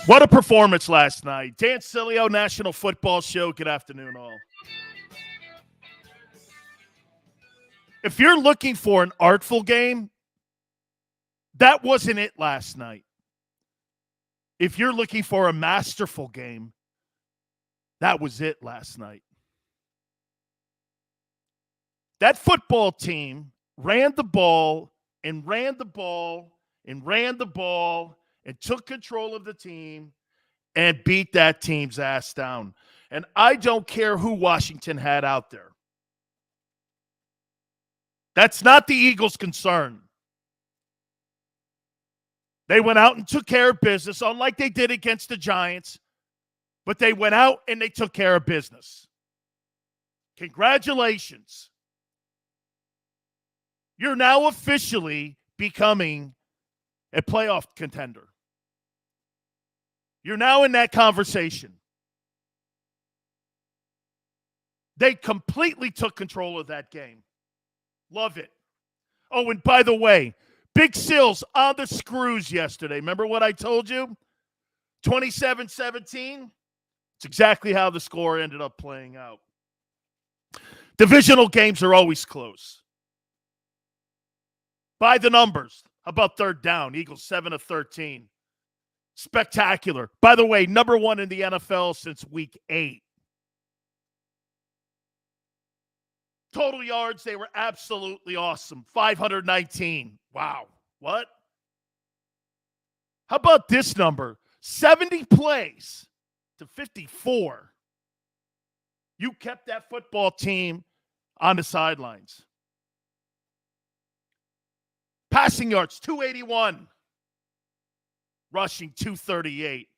What a performance last night. Dan Sileo, National Football Show. Good afternoon, all. If you're looking for an artful game, that wasn't it last night. If you're looking for a masterful game, that was it last night. That football team ran the ball and ran the ball and ran the ball and took control of the team and beat that team's ass down. And I don't care who Washington had out there. That's not the Eagles' concern. They went out and took care of business, unlike they did against the Giants. But they went out and they took care of business. Congratulations. You're now officially becoming a playoff contender. You're now in that conversation. They completely took control of that game. Love it. Oh, and by the way, Big Sills on the screws yesterday. Remember what I told you? 27-17. It's exactly how the score ended up playing out. Divisional games are always close. By the numbers. How about third down? Eagles 7 of 13. Spectacular. By the way, number one in the NFL since week 8. Total yards, they were absolutely awesome. 519. Wow. What? How about this number? 70 plays to 54. You kept that football team on the sidelines. Passing yards, 281. Rushing, 238.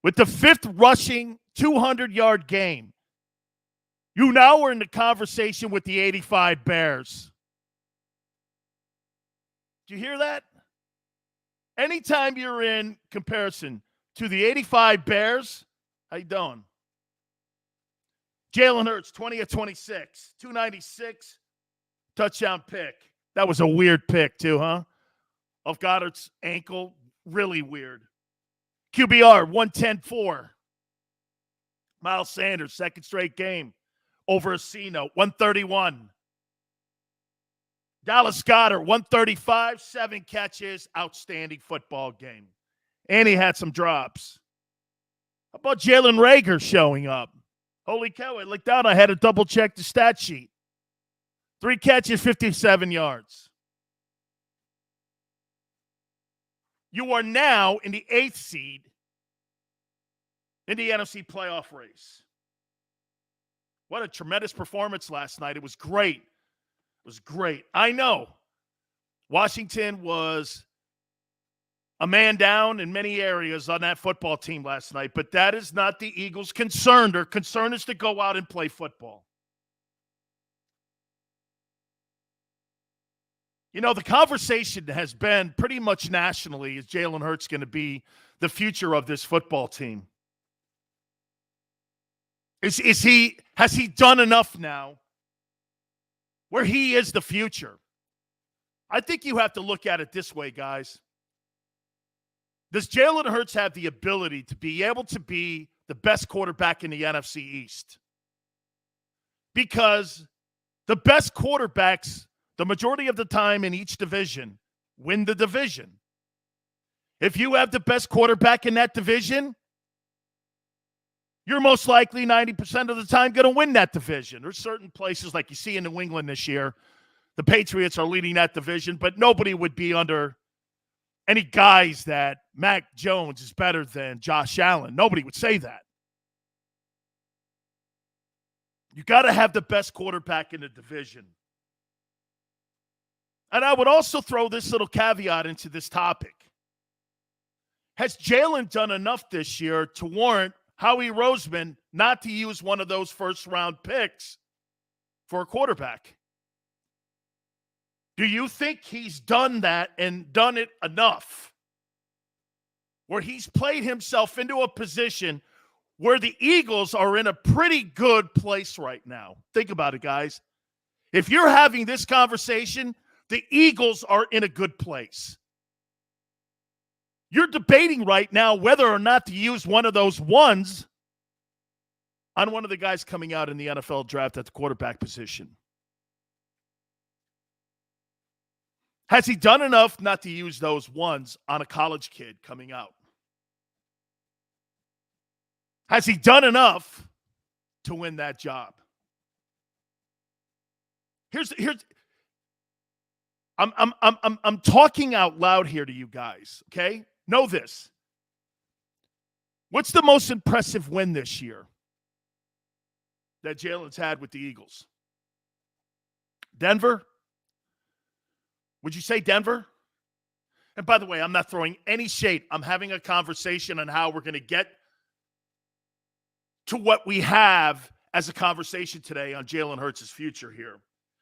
With the 5th rushing 200-yard game, you now are in the conversation with the 85 Bears. Did you hear that? Anytime you're in comparison to the 85 Bears, how you doing? Jalen Hurts, 20 of 26, 296, touchdown pick. That was a weird pick too, huh? Of Goddard's ankle, really weird. QBR, 110-4. Miles Sanders, second straight game. Over a C-note, 131. Dallas Goedert, 135, 7 catches, outstanding football game. And he had some drops. How about Jalen Reagor showing up? Holy cow, I looked down, I had to double-check the stat sheet. 3 catches, 57 yards. You are now in the 8th seed in the NFC playoff race. What a tremendous performance last night. It was great. It was great. I know Washington was a man down in many areas on that football team last night, but that is not the Eagles' concern. Their concern is to go out and play football. You know, the conversation has been pretty much nationally, is Jalen Hurts going to be the future of this football team? Has he done enough now where he is the future? I think you have to look at it this way, guys. Does Jalen Hurts have the ability to be able to be the best quarterback in the NFC East? Because the best quarterbacks, the majority of the time in each division, win the division. If you have the best quarterback in that division, you're most likely 90% of the time going to win that division. There's certain places like you see in New England this year, the Patriots are leading that division, but nobody would be under any guise that Mac Jones is better than Josh Allen. Nobody would say that. You got to have the best quarterback in the division. And I would also throw this little caveat into this topic. Has Jalen done enough this year to warrant Howie Roseman not to use one of those first-round picks for a quarterback? Do you think he's done that and done it enough where he's played himself into a position where the Eagles are in a pretty good place right now? Think about it, guys. If you're having this conversation, the Eagles are in a good place. You're debating right now whether or not to use one of those ones on one of the guys coming out in the NFL draft at the quarterback position. Has he done enough not to use those ones on a college kid coming out? Has he done enough to win that job? I'm talking out loud here to you guys, okay? Know this. What's the most impressive win this year that Jalen's had with the Eagles? Denver? Would you say Denver? And by the way, I'm not throwing any shade. I'm having a conversation on how we're going to get to what we have as a conversation today on Jalen Hurts' future here.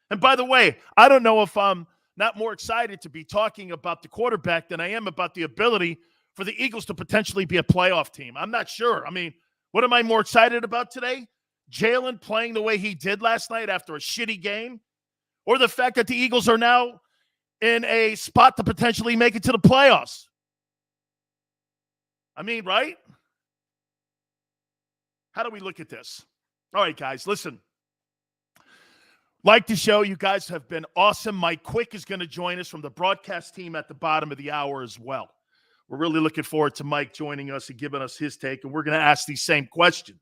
And by the way, I don't know if I'm not more excited to be talking about the quarterback than I am about the ability for the Eagles to potentially be a playoff team. I'm not sure. I mean, what am I more excited about today? Jalen playing the way he did last night after a shitty game? Or the fact that the Eagles are now in a spot to potentially make it to the playoffs? I mean, right? How do we look at this? All right, guys, listen. Like the show. You guys have been awesome. Mike Quick is going to join us from the broadcast team at the bottom of the hour as well. We're really looking forward to Mike joining us and giving us his take, and we're going to ask these same questions.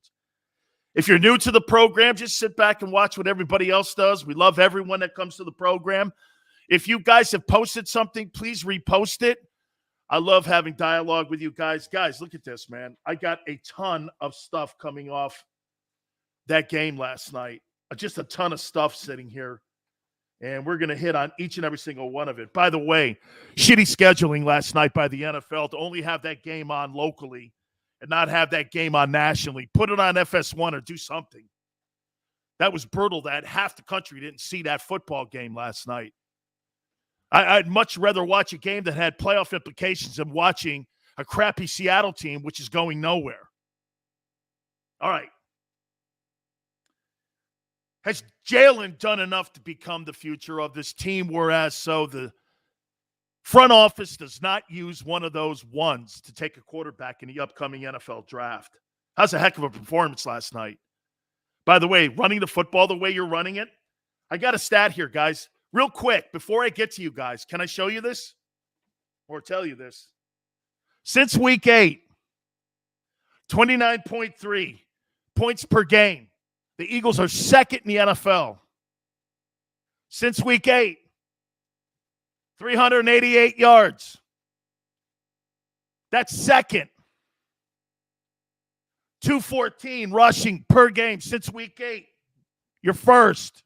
If you're new to the program, just sit back and watch what everybody else does. We love everyone that comes to the program. If you guys have posted something, please repost it. I love having dialogue with you guys. Guys, look at this, man. I got a ton of stuff coming off that game last night. Just a ton of stuff sitting here. And we're going to hit on each and every single one of it. By the way, shitty scheduling last night by the NFL to only have that game on locally and not have that game on nationally. Put it on FS1 or do something. That was brutal that half the country didn't see that football game last night. I'd much rather watch a game that had playoff implications than watching a crappy Seattle team, which is going nowhere. All right. Has Jalen done enough to become the future of this team, whereas so the front office does not use one of those ones to take a quarterback in the upcoming NFL draft? How's a heck of a performance last night? By the way, running the football the way you're running it, I got a stat here, guys. Real quick, before I get to you guys, can I show you this or tell you this? Since week 8, 29.3 points per game. The Eagles are second in the NFL. Since week 8, 388 yards. That's second. 214 rushing per game since week 8. You're first.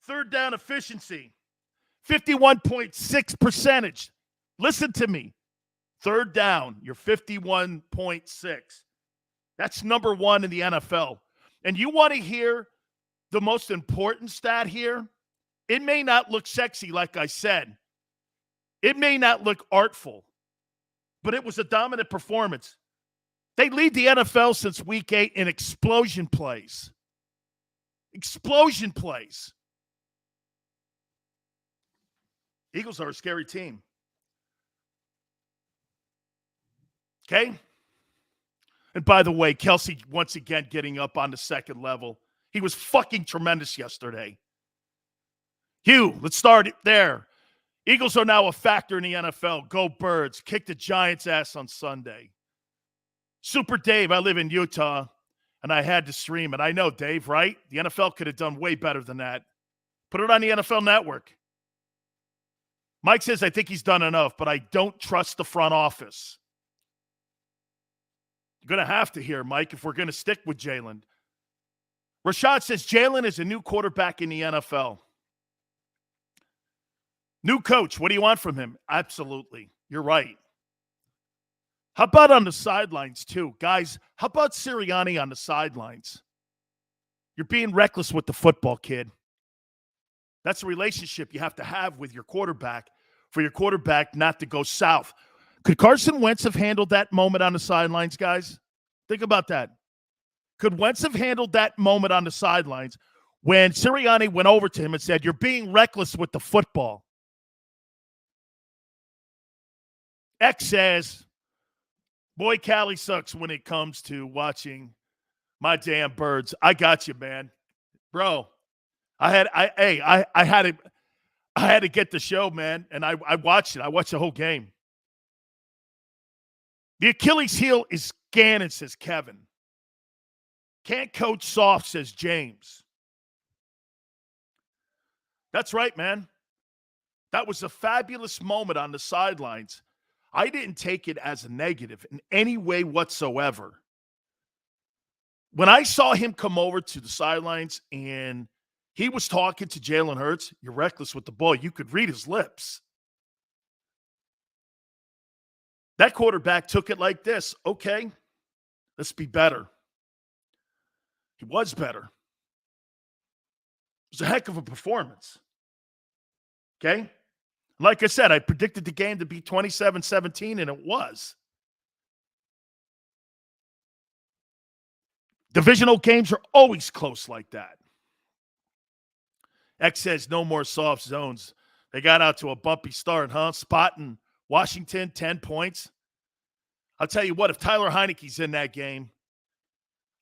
Third down efficiency, 51.6%. Listen to me. Third down, you're 51.6. That's number one in the NFL. And you want to hear the most important stat here? It may not look sexy, like I said. It may not look artful, but it was a dominant performance. They lead the NFL since week 8 in explosion plays. Explosion plays. Eagles are a scary team. Okay? And by the way, Kelsey once again getting up on the second level. He was fucking tremendous yesterday. Hugh, let's start it there. Eagles are now a factor in the NFL. Go Birds. Kick the Giants' ass on Sunday. Super Dave, I live in Utah, and I had to stream it. I know, Dave, right? The NFL could have done way better than that. Put it on the NFL Network. Mike says, I think he's done enough, but I don't trust the front office. You're going to have to hear, Mike, if we're going to stick with Jalen. Rashad says, Jalen is a new quarterback in the NFL. New coach, what do you want from him? Absolutely. You're right. How about on the sidelines, too? Guys, how about Sirianni on the sidelines? You're being reckless with the football, kid. That's a relationship you have to have with your quarterback for your quarterback not to go south. Could Carson Wentz have handled that moment on the sidelines, guys? Think about that. Could Wentz have handled that moment on the sidelines when Sirianni went over to him and said, you're being reckless with the football? X says, boy, Cali sucks when it comes to watching my damn birds. I got you, man. Bro, I had to get the show, man, and I watched it. I watched the whole game. The Achilles heel is Gannon, says Kevin. Can't coach soft, says James. That's right, man. That was a fabulous moment on the sidelines. I didn't take it as a negative in any way whatsoever. When I saw him come over to the sidelines and he was talking to Jalen Hurts, you're reckless with the ball. You could read his lips. That quarterback took it like this. Okay, let's be better. He was better. It was a heck of a performance. Okay? Like I said, I predicted the game to be 27-17, and it was. Divisional games are always close like that. X says no more soft zones. They got out to a bumpy start, huh? Spotting Washington, 10 points. I'll tell you what, if Tyler Heineke's in that game,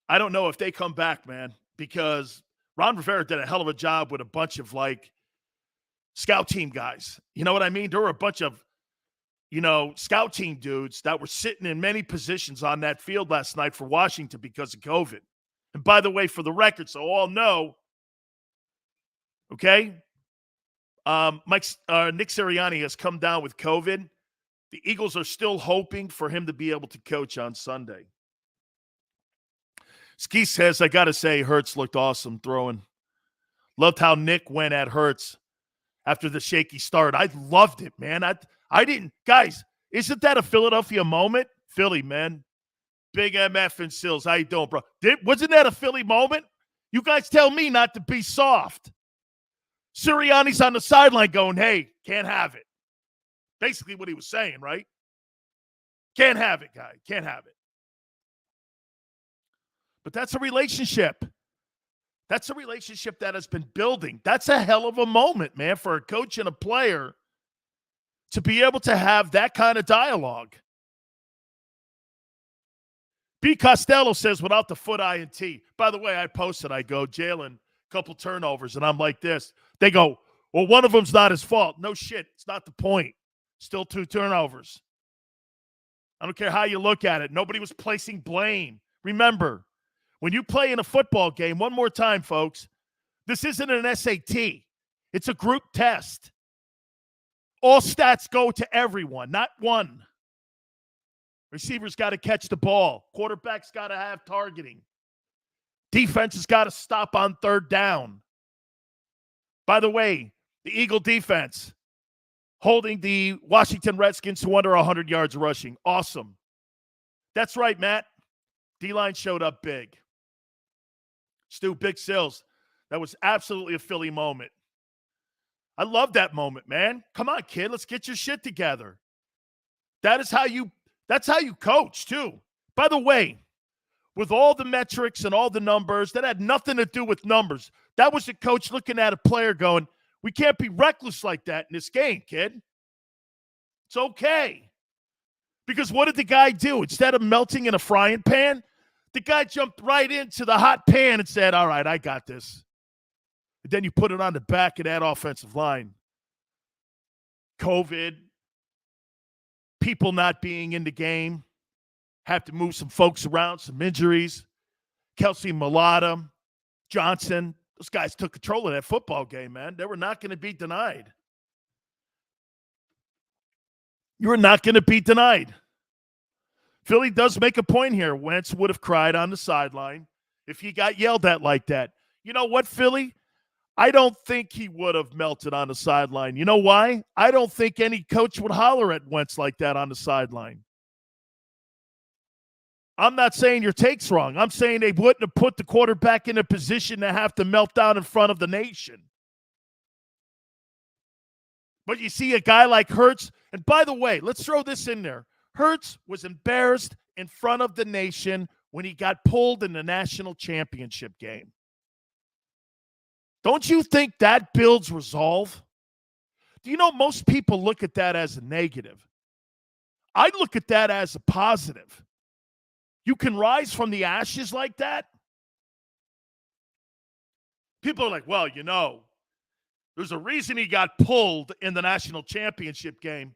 I don't know if they come back, man, because Ron Rivera did a hell of a job with a bunch of, scout team guys. You know what I mean? There were a bunch of, scout team dudes that were sitting in many positions on that field last night for Washington because of COVID. And by the way, for the record, so all know, okay, Nick Sirianni has come down with COVID. The Eagles are still hoping for him to be able to coach on Sunday. Ski says, I got to say, Hurts looked awesome throwing. Loved how Nick went at Hurts after the shaky start. I loved it, man. I didn't. Guys, isn't that a Philadelphia moment? Philly, man. Big MF and Sills. How you doing, bro? Wasn't that a Philly moment? You guys tell me not to be soft. Sirianni's on the sideline going, hey, can't have it. Basically what he was saying, right? Can't have it, guy. Can't have it. But that's a relationship. That's a relationship that has been building. That's a hell of a moment, man, for a coach and a player to be able to have that kind of dialogue. B. Costello says, without the foot INT. By the way, I posted, I go, Jalen, couple turnovers, and I'm like this. They go, well, one of them's not his fault. No shit. It's not the point. Still 2 turnovers. I don't care how you look at it. Nobody was placing blame. Remember, when you play in a football game, one more time, folks, this isn't an SAT. It's a group test. All stats go to everyone, not one. Receivers got to catch the ball. Quarterback's got to have targeting. Defense has got to stop on 3rd down. By the way, the Eagle defense holding the Washington Redskins to under 100 yards rushing. Awesome. That's right, Matt. D-line showed up big. Stu, Big Sills. That was absolutely a Philly moment. I love that moment, man. Come on, kid. Let's get your shit together. That's how you coach, too. By the way, with all the metrics and all the numbers, that had nothing to do with numbers. That was a coach looking at a player going, we can't be reckless like that in this game, kid. It's okay. Because what did the guy do? Instead of melting in a frying pan, the guy jumped right into the hot pan and said, all right, I got this. And then you put it on the back of that offensive line. COVID, people not being in the game, have to move some folks around, some injuries. Kelsey Mulata, Johnson, those guys took control of that football game, man. They were not going to be denied. You were not going to be denied. Philly does make a point here. Wentz would have cried on the sideline if he got yelled at like that. You know what, Philly? I don't think he would have melted on the sideline. You know why? I don't think any coach would holler at Wentz like that on the sideline. I'm not saying your take's wrong. I'm saying they wouldn't have put the quarterback in a position to have to melt down in front of the nation. But you see a guy like Hurts, and by the way, let's throw this in there. Hurts was embarrassed in front of the nation when he got pulled in the national championship game. Don't you think that builds resolve? Do you know most people look at that as a negative? I look at that as a positive. You can rise from the ashes like that. People are like, well, there's a reason he got pulled in the national championship game.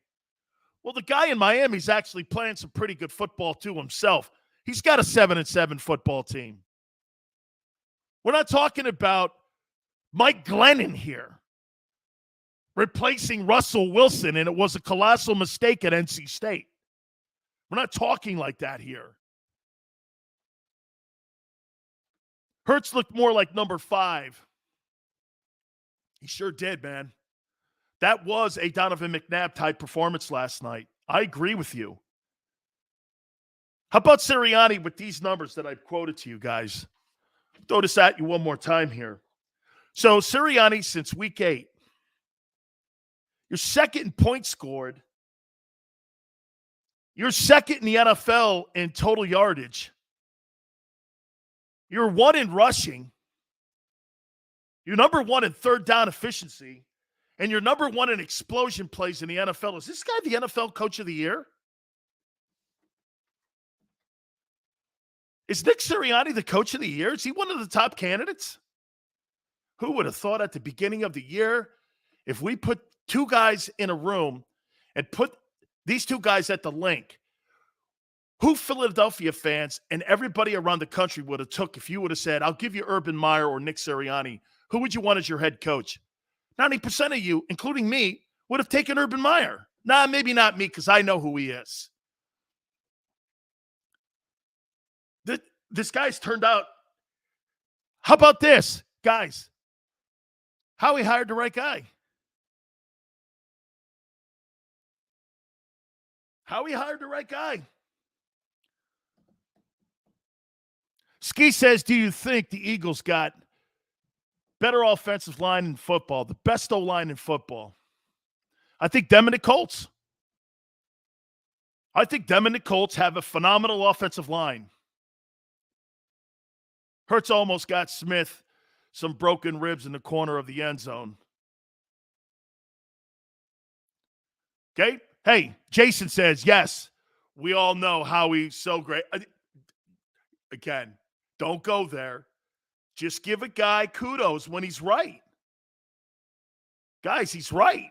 Well, the guy in Miami's actually playing some pretty good football too himself. He's got a 7-7 football team. We're not talking about Mike Glennon here replacing Russell Wilson, and it was a colossal mistake at NC State. We're not talking like that here. Hurts looked more like number 5. He sure did, man. That was a Donovan McNabb-type performance last night. I agree with you. How about Sirianni with these numbers that I've quoted to you guys? Throw this at you one more time here. So Sirianni, since week 8, you're second in points scored. You're second in the NFL in total yardage. You're 1 in rushing. You're number 1 in third down efficiency. And you're number 1 in explosion plays in the NFL. Is this guy the NFL Coach of the Year? Is Nick Sirianni the Coach of the Year? Is he one of the top candidates? Who would have thought at the beginning of the year, if we put 2 guys in a room and put these 2 guys at the link, who Philadelphia fans and everybody around the country would have took if you would have said, I'll give you Urban Meyer or Nick Sirianni, who would you want as your head coach? 90% of you, including me, would have taken Urban Meyer. Nah, maybe not me because I know who he is. This guy's turned out. How about this, guys? Howie hired the right guy. Howie hired the right guy. Ski says, do you think the Eagles got better offensive line in football, the best O-line in football? I think them and the Colts. I think them and the Colts have a phenomenal offensive line. Hurts almost got Smith some broken ribs in the corner of the end zone. Okay? Hey, Jason says, yes, we all know how he's so great. Again, don't go there. Just give a guy kudos when he's right. Guys, he's right.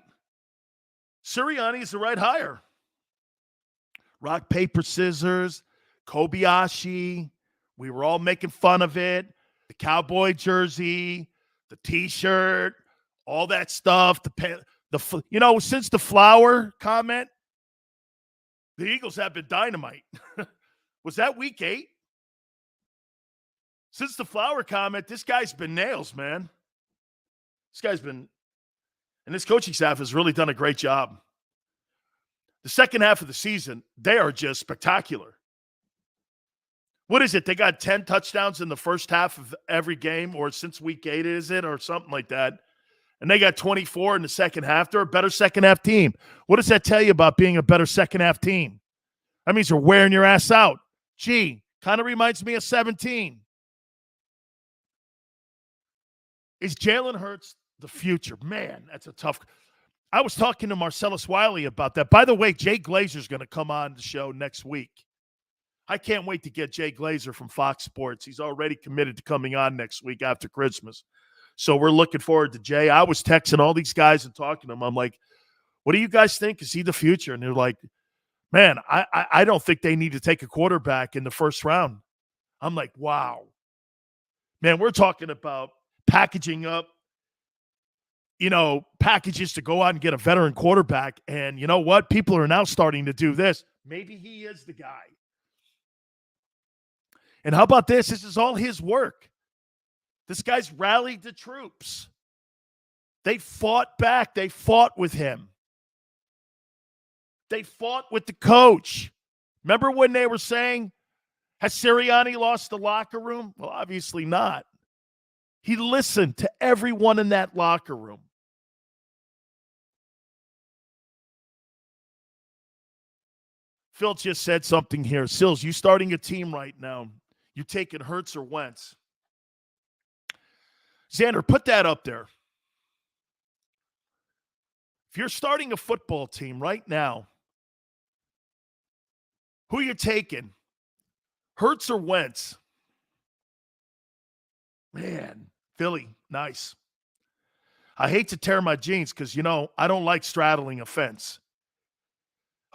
Sirianni is the right hire. Rock, paper, scissors, Kobayashi. We were all making fun of it. The cowboy jersey, the T-shirt, all that stuff. Since the flower comment, the Eagles have been dynamite. Was that week 8? Since the flower comment, this guy's been nails, man. And this coaching staff has really done a great job. The second half of the season, they are just spectacular. What is it? They got 10 touchdowns in the first half of every game, or since week 8, is it? Or something like that. And they got 24 in the second half. They're a better second half team. What does that tell you about being a better second half team? That means you're wearing your ass out. Gee, kind of reminds me of 17. Is Jalen Hurts the future? Man, that's a tough. I was talking to Marcellus Wiley about that. By the way, Jay Glazer's going to come on the show next week. I can't wait to get Jay Glazer from Fox Sports. He's already committed to coming on next week after Christmas. So we're looking forward to Jay. I was texting all these guys and talking to them. I'm like, what do you guys think? Is he the future? And they're like, man, I don't think they need to take a quarterback in the first round. I'm like, wow. Man, we're talking about packaging up, packages to go out and get a veteran quarterback. And you know what? People are now starting to do this. Maybe he is the guy. And how about this? This is all his work. This guy's rallied the troops. They fought back. They fought with him. They fought with the coach. Remember when they were saying, has Sirianni lost the locker room? Well, obviously not. He listened to everyone in that locker room. Phil just said something here. Sills, you starting a team right now. You taking Hurts or Wentz? Xander, put that up there. If you're starting a football team right now, Who you taking? Hurts or Wentz? Man, Philly, nice. I hate to tear my jeans because, I don't like straddling a fence.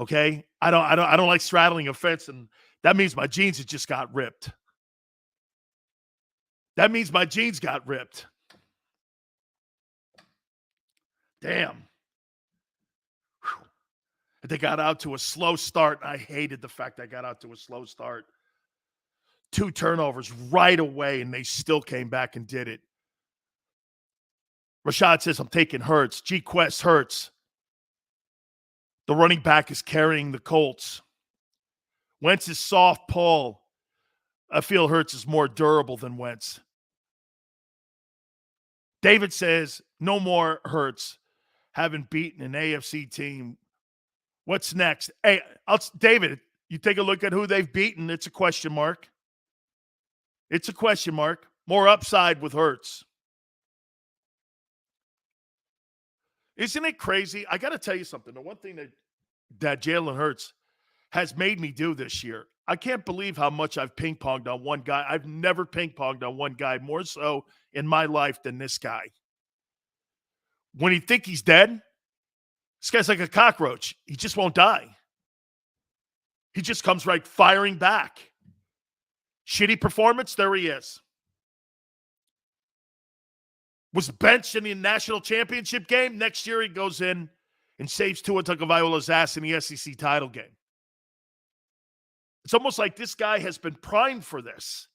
Okay? I don't like straddling a fence, and that means my jeans just got ripped. That means my jeans got ripped. Damn. Whew. They got out to a slow start. I hated the fact I got out to a slow start. 2 turnovers right away, and they still came back and did it. Rashad says, I'm taking Hurts. G-Quest Hurts. The running back is carrying the Colts. Wentz is soft, Paul. I feel Hurts is more durable than Wentz. David says, no more Hurts. Haven't beaten an AFC team. What's next? Hey, David, you take a look at who they've beaten. It's a question mark. It's a question mark. More upside with Hurts. Isn't it crazy? I got to tell you something. The one thing that Jalen Hurts has made me do this year, I can't believe how much I've ping-ponged on one guy. I've never ping-ponged on one guy more so in my life than this guy. When you think he's dead, this guy's like a cockroach. He just won't die. He just comes right firing back. Shitty performance, there he is. Was benched in the national championship game. Next year he goes in and saves Tua Tagovailoa's ass in the SEC title game. It's almost like this guy has been primed for this.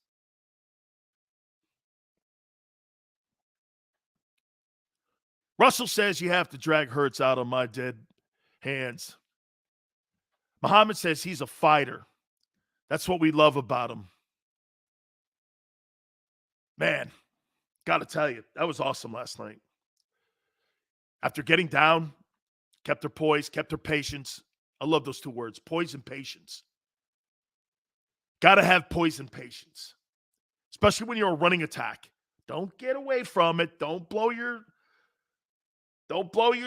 Russell says you have to drag Hurts out on my dead hands. Muhammad says he's a fighter. That's what we love about him. Man, got to tell you, that was awesome last night. After getting down, kept their poise, kept their patience. I love those 2 words, poise and patience. Got to have poise and patience, especially when you're a running attack. Don't get away from it. Don't blow your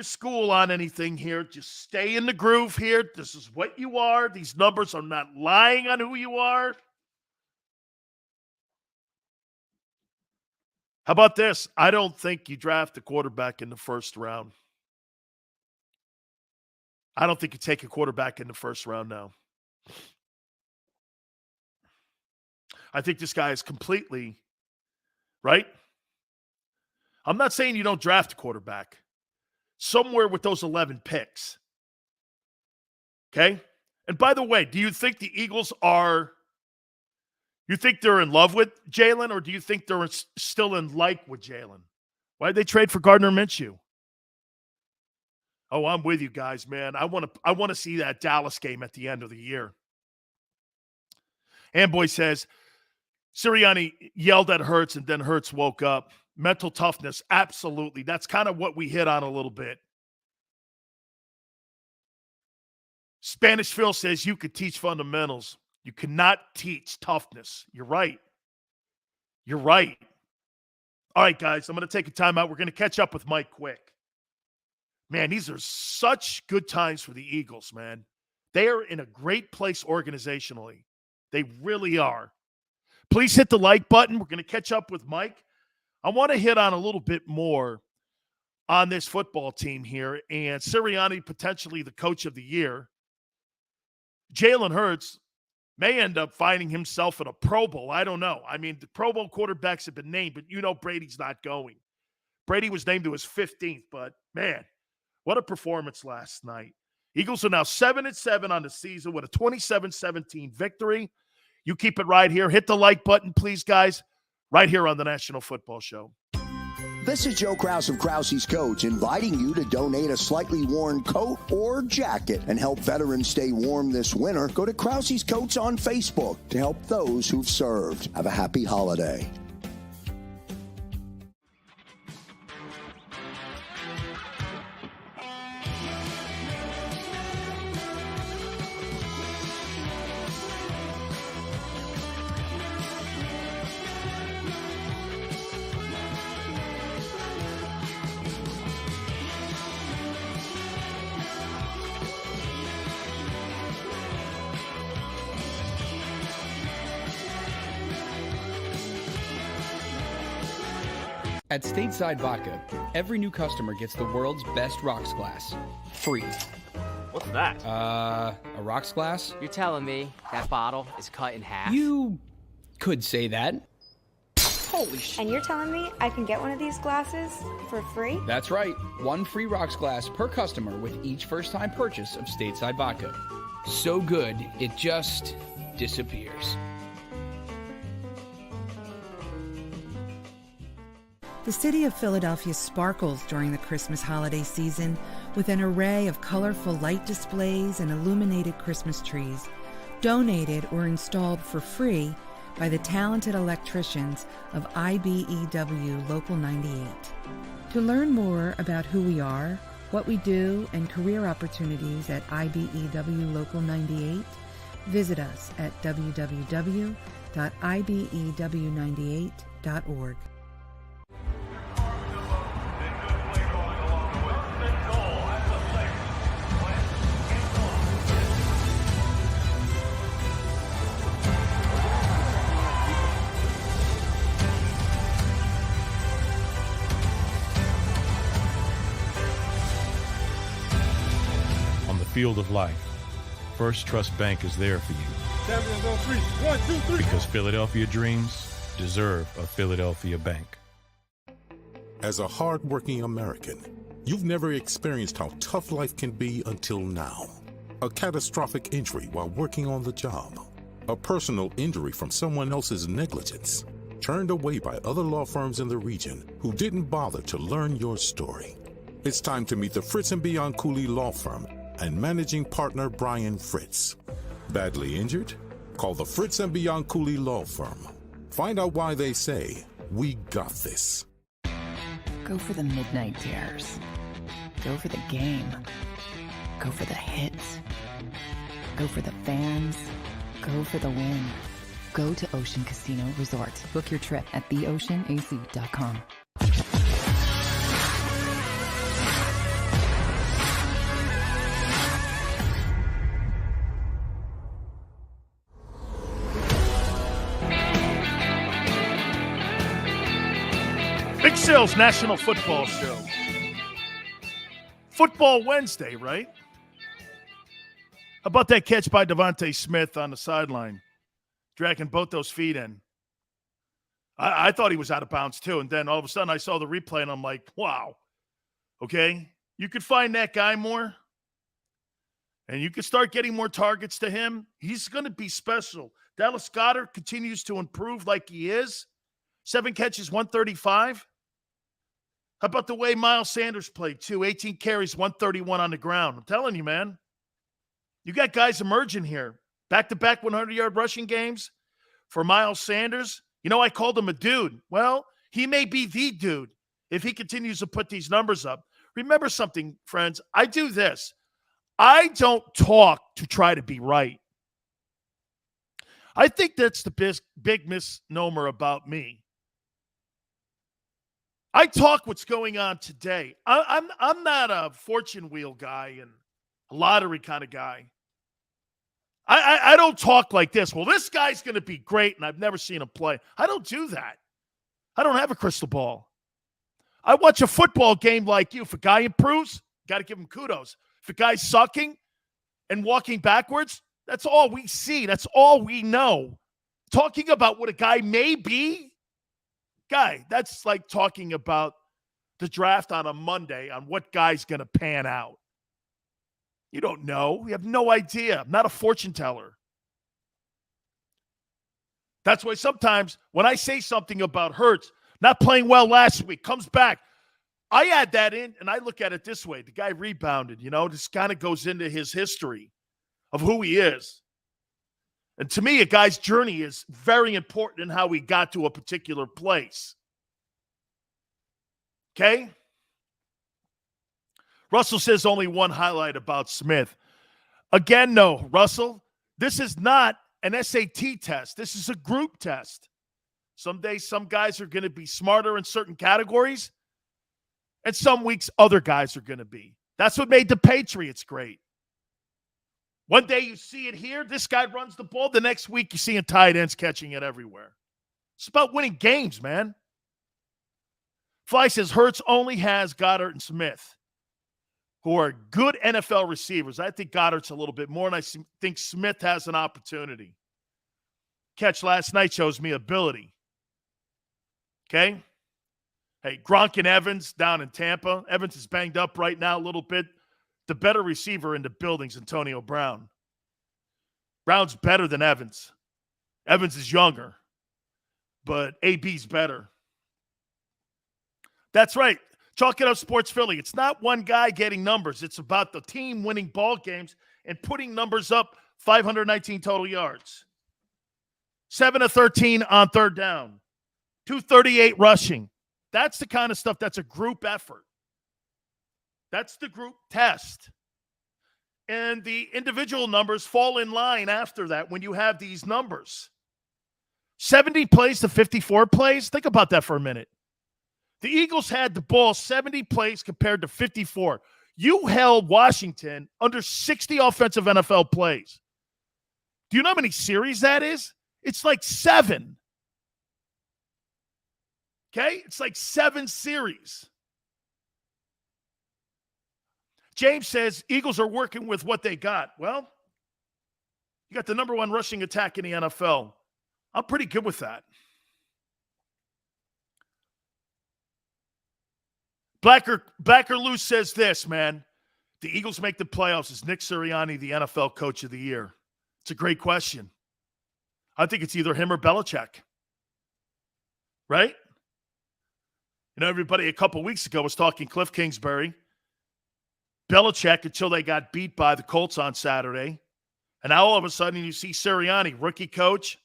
school on anything here. Just stay in the groove here. This is what you are. These numbers are not lying on who you are. How about this? I don't think you draft a quarterback in the first round. I don't think you take a quarterback in the first round now. I think this guy is completely, right? I'm not saying you don't draft a quarterback. Somewhere with those 11 picks. Okay? And by the way, do you think the Eagles you think they're in love with Jalen, or do you think they're still in like with Jalen? Why did they trade for Gardner Minshew? Oh, I'm with you guys, man. I want to see that Dallas game at the end of the year. Amboy says, Sirianni yelled at Hurts and then Hurts woke up. Mental toughness, absolutely. That's kind of what we hit on a little bit. Spanish Phil says you could teach fundamentals. You cannot teach toughness. You're right. You're right. All right, guys, I'm going to take a timeout. We're going to catch up with Mike quick. Man, these are such good times for the Eagles, man. They are in a great place organizationally. They really are. Please hit the like button. We're going to catch up with Mike. I want to hit on a little bit more on this football team here, and Sirianni potentially the coach of the year. Jalen Hurts may end up finding himself in a Pro Bowl. I don't know. I mean, the Pro Bowl quarterbacks have been named, but Brady's not going. Brady was named to his 15th, but man, what a performance last night. Eagles are now 7-7 on the season with a 27-17 victory. You keep it right here. Hit the like button, please, guys, right here on the National Football Show. This is Joe Krause of Krause's Coats, inviting you to donate a slightly worn coat or jacket and help veterans stay warm this winter. Go to Krause's Coats on Facebook to help those who've served. Have a happy holiday. At Stateside Vodka, every new customer gets the world's best rocks glass. Free. What's that? A rocks glass? You're telling me that bottle is cut in half? You could say that. Holy shit. And you're telling me I can get one of these glasses for free? That's right. One free rocks glass per customer with each first-time purchase of Stateside Vodka. So good, it just disappears. The city of Philadelphia sparkles during the Christmas holiday season with an array of colorful light displays and illuminated Christmas trees, donated or installed for free by the talented electricians of IBEW Local 98. To learn more about who we are, what we do, and career opportunities at IBEW Local 98, visit us at www.ibew98.org. Field of life, First Trust Bank is there for you. Champions on 3. 1, 2, 3. Because Philadelphia dreams deserve a Philadelphia bank. As a hard-working American, you've never experienced how tough life can be until now. A catastrophic injury while working on the job. A personal injury from someone else's negligence. Turned away by other law firms in the region who didn't bother to learn your story. It's time to meet the Fritz & Bianculli Law Firm and managing partner Brian Fritz. Badly injured? Call the Fritz & Bianculli Law Firm. Find out why they say, we got this. Go for the midnight dares. Go for the game. Go for the hits. Go for the fans. Go for the win. Go to Ocean Casino Resort. Book your trip at theoceanac.com. Big Sales National Football Show. Football Wednesday, right? How about that catch by Devontae Smith on the sideline? Dragging both those feet in. I thought he was out of bounds too. And then all of a sudden I saw the replay and I'm like, wow. Okay. You could find that guy more. And you could start getting more targets to him. He's going to be special. Dallas Goedert continues to improve like he is. 7 catches, 135. How about the way Miles Sanders played, too? 18 carries, 131 on the ground. I'm telling you, man. You got guys emerging here. Back-to-back 100-yard rushing games for Miles Sanders. You know, I called him a dude. Well, he may be the dude if he continues to put these numbers up. Remember something, friends. I do this. I don't talk to try to be right. I think that's the big misnomer about me. I talk what's going on today. I'm not a fortune wheel guy and a lottery kind of guy. I don't talk like this. Well, this guy's going to be great, and I've never seen him play. I don't do that. I don't have a crystal ball. I watch a football game like you. If a guy improves, got to give him kudos. If a guy's sucking and walking backwards, that's all we see. That's all we know. Talking about what a guy may be, guy, that's like talking about the draft on a Monday on what guy's going to pan out. You don't know. You have no idea. I'm not a fortune teller. That's why sometimes when I say something about Hurts not playing well last week, comes back, I add that in and I look at it this way. The guy rebounded, this kind of goes into his history of who he is. And to me, a guy's journey is very important in how he got to a particular place. Okay? Russell says only one highlight about Smith. Again, no, Russell, this is not an SAT test. This is a group test. Some days, some guys are going to be smarter in certain categories, and some weeks, other guys are going to be. That's what made the Patriots great. One day you see it here, this guy runs the ball. The next week you see tight ends catching it everywhere. It's about winning games, man. Fly says Hurts only has Goddard and Smith, who are good NFL receivers. I think Goddard's a little bit more, and I think Smith has an opportunity. Catch last night shows me ability. Okay? Hey, Gronk and Evans down in Tampa. Evans is banged up right now a little bit. The better receiver in the building's Antonio Brown. Brown's better than Evans. Evans is younger, but AB's better. That's right. Chalk it up, Sports Philly. It's not one guy getting numbers. It's about the team winning ball games and putting numbers up. 519 total yards. 7 of 13 on third down. 238 rushing. That's the kind of stuff that's a group effort. That's the group test. And the individual numbers fall in line after that when you have these numbers. 70 plays to 54 plays. Think about that for a minute. The Eagles had the ball 70 plays compared to 54. You held Washington under 60 offensive NFL plays. Do you know how many series that is? It's like 7. Okay? It's like 7 series. James says Eagles are working with what they got. Well, you got the number 1 rushing attack in the NFL. I'm pretty good with that. Blacker Lou says this, man. The Eagles make the playoffs. Is Nick Sirianni the NFL Coach of the Year? It's a great question. I think it's either him or Belichick. Right? You know, everybody a couple weeks ago was talking Cliff Kingsbury, Belichick until they got beat by the Colts on Saturday. And now all of a sudden you see Sirianni, rookie coach,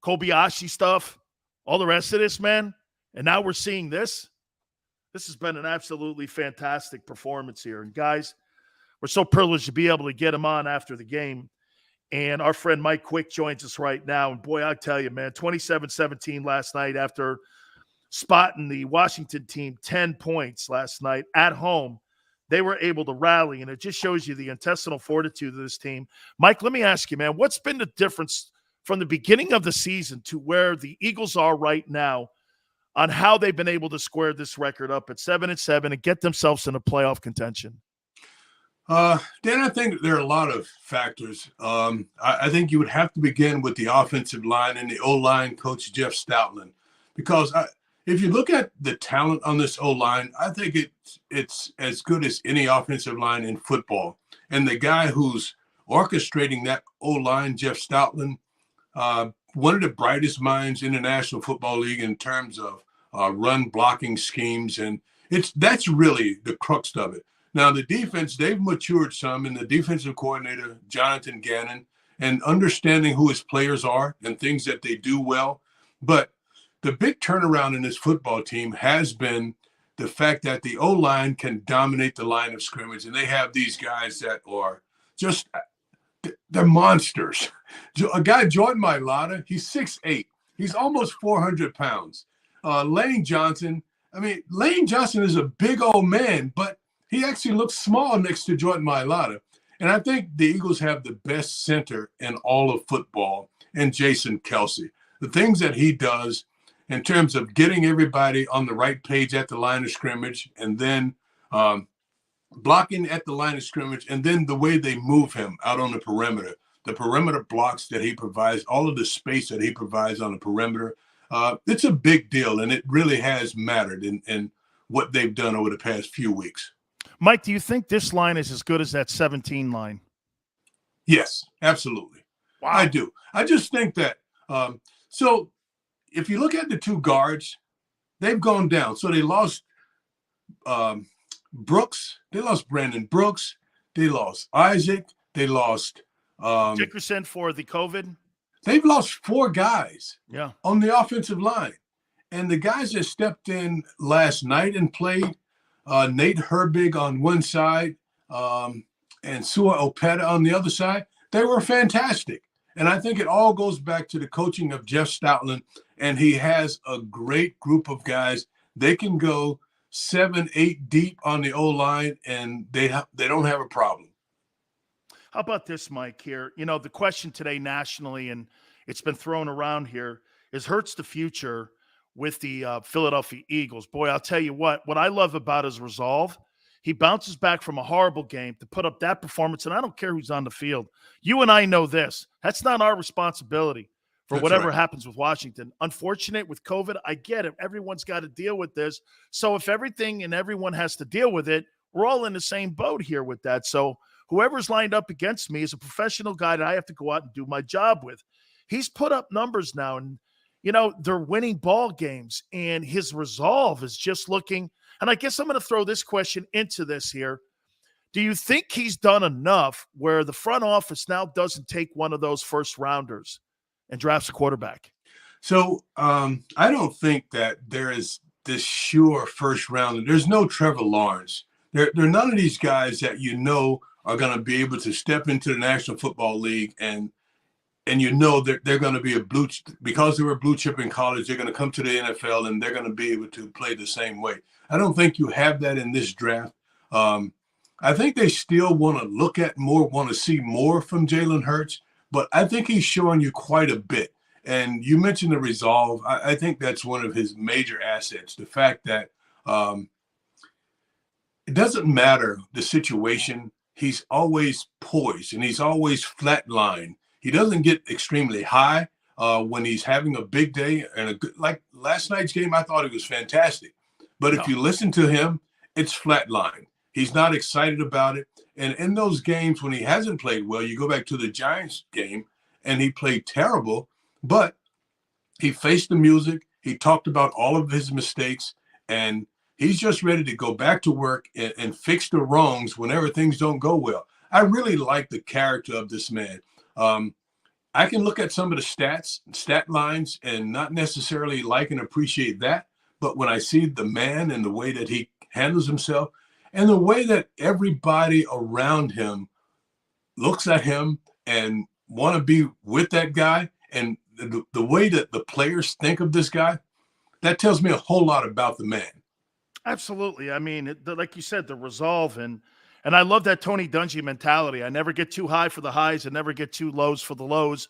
Kobayashi stuff, all the rest of this, man. And now we're seeing this. This has been an absolutely fantastic performance here. And guys, we're so privileged to be able to get him on after the game. And our friend Mike Quick joins us right now. And boy, I tell you, man, 27-17 last night after spotting the Washington team 10 points last night at home. They were able to rally, and it just shows you the intestinal fortitude of this team. Mike, let me ask you, man, what's been the difference from the beginning of the season to where the Eagles are right now on how they've been able to square this record up at 7-7 and get themselves in a playoff contention? Dan, I think there are a lot of factors. I think you would have to begin with the offensive line and the O-line coach, Jeff Stoutland, because if you look at the talent on this O-line, I think it's as good as any offensive line in football. And the guy who's orchestrating that O-line, Jeff Stoutland, one of the brightest minds in the National Football League in terms of run blocking schemes. And that's really the crux of it. Now, the defense, they've matured some in the defensive coordinator, Jonathan Gannon, and understanding who his players are and things that they do well. But the big turnaround in this football team has been the fact that the O-line can dominate the line of scrimmage. And they have these guys that are just – they're monsters. A guy, Jordan Mailata, he's 6'8". He's almost 400 pounds. Lane Johnson is a big old man, but he actually looks small next to Jordan Mailata. And I think the Eagles have the best center in all of football in Jason Kelce. The things that he does in terms of getting everybody on the right page at the line of scrimmage and then blocking at the line of scrimmage, and then the way they move him out on the perimeter blocks that he provides, all of the space that he provides on the perimeter, it's a big deal, and it really has mattered in what they've done over the past few weeks. Mike, do you think this line is as good as that 17 line? Yes, absolutely. Wow. I do. I just think that so if you look at the two guards, they've gone down. So they lost Brooks. They lost Brandon Brooks. They lost Isaac. They lost Dickerson for the COVID. They've lost 4 guys on the offensive line. And the guys that stepped in last night and played, Nate Herbig on one side and Sua Opeta on the other side, they were fantastic. And I think it all goes back to the coaching of Jeff Stoutland, and he has a great group of guys. They can go 7-8 deep on the O-line, and they don't have a problem. How about this, Mike, here? You know, the question today nationally, and it's been thrown around here, is Hurts the future with the Philadelphia Eagles. Boy, I'll tell you what I love about his resolve, he bounces back from a horrible game to put up that performance, and I don't care who's on the field. You and I know this. That's not our responsibility for That's whatever right. happens with Washington. Unfortunate with COVID, I get it. Everyone's got to deal with this. So if everything and everyone has to deal with it, we're all in the same boat here with that. So whoever's lined up against me is a professional guy that I have to go out and do my job with. He's put up numbers now, and, you know, they're winning ball games, and his resolve is just looking – and I guess I'm going to throw this question into this here. Do you think he's done enough where the front office now doesn't take one of those first rounders and drafts a quarterback? So I don't think that there is this sure first rounder. There's no Trevor Lawrence. There are none of these guys that you know are going to be able to step into the National Football League and you know that they're going to be because they were blue chip in college, they're going to come to the NFL and they're going to be able to play the same way. I don't think you have that in this draft. I think they still want to see more from Jalen Hurts, but I think he's showing you quite a bit. And you mentioned the resolve. I think that's one of his major assets. The fact that it doesn't matter the situation. He's always poised and he's always flatlined. He doesn't get extremely high when he's having a big day. And like last night's game, I thought it was fantastic. But if you listen to him, it's flatline. He's not excited about it. And in those games when he hasn't played well, you go back to the Giants game, and he played terrible, but he faced the music. He talked about all of his mistakes, and he's just ready to go back to work and fix the wrongs whenever things don't go well. I really like the character of this man. I can look at some of the stat lines and not necessarily like and appreciate that. But when I see the man and the way that he handles himself and the way that everybody around him looks at him and want to be with that guy and the way that the players think of this guy, that tells me a whole lot about the man. Absolutely. I mean, like you said, the resolve and I love that Tony Dungy mentality. I never get too high for the highs and never get too lows for the lows.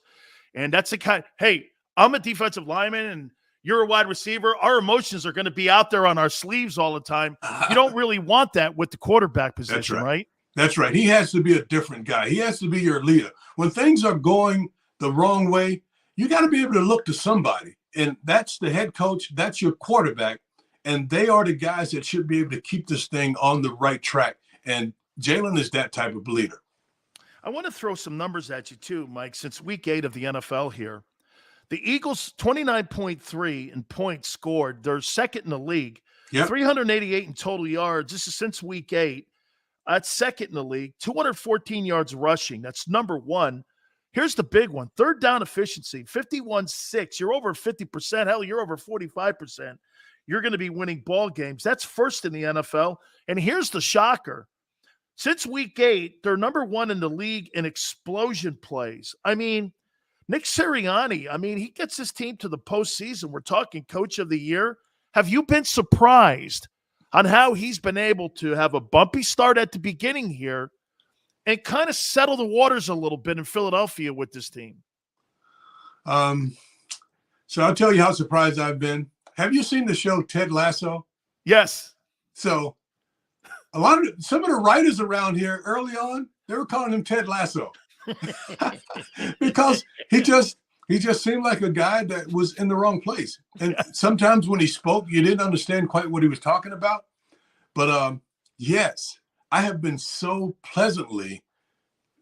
And that's the kind, hey, I'm a defensive lineman and you're a wide receiver. Our emotions are going to be out there on our sleeves all the time. You don't really want that with the quarterback position, right? That's right. He has to be a different guy. He has to be your leader. When things are going the wrong way, you got to be able to look to somebody. And that's the head coach. That's your quarterback. And they are the guys that should be able to keep this thing on the right track. And Jalen is that type of leader. I want to throw some numbers at you too, Mike, since week 8 of the NFL here. The Eagles, 29.3 in points scored. They're second in the league. Yep. 388 in total yards. This is since week 8. That's second in the league. 214 yards rushing. That's number one. Here's the big one. Third down efficiency, 51.6. You're over 50%. Hell, you're over 45%. You're going to be winning ball games. That's first in the NFL. And here's the shocker. Since week 8, they're number one in the league in explosion plays. I mean, Nick Sirianni, he gets his team to the postseason. We're talking coach of the year. Have you been surprised on how he's been able to have a bumpy start at the beginning here and kind of settle the waters a little bit in Philadelphia with this team? So I'll tell you how surprised I've been. Have you seen the show Ted Lasso? Yes. So some of the writers around here early on, they were calling him Ted Lasso because he just seemed like a guy that was in the wrong place. And sometimes when he spoke, you didn't understand quite what he was talking about. But yes, I have been so pleasantly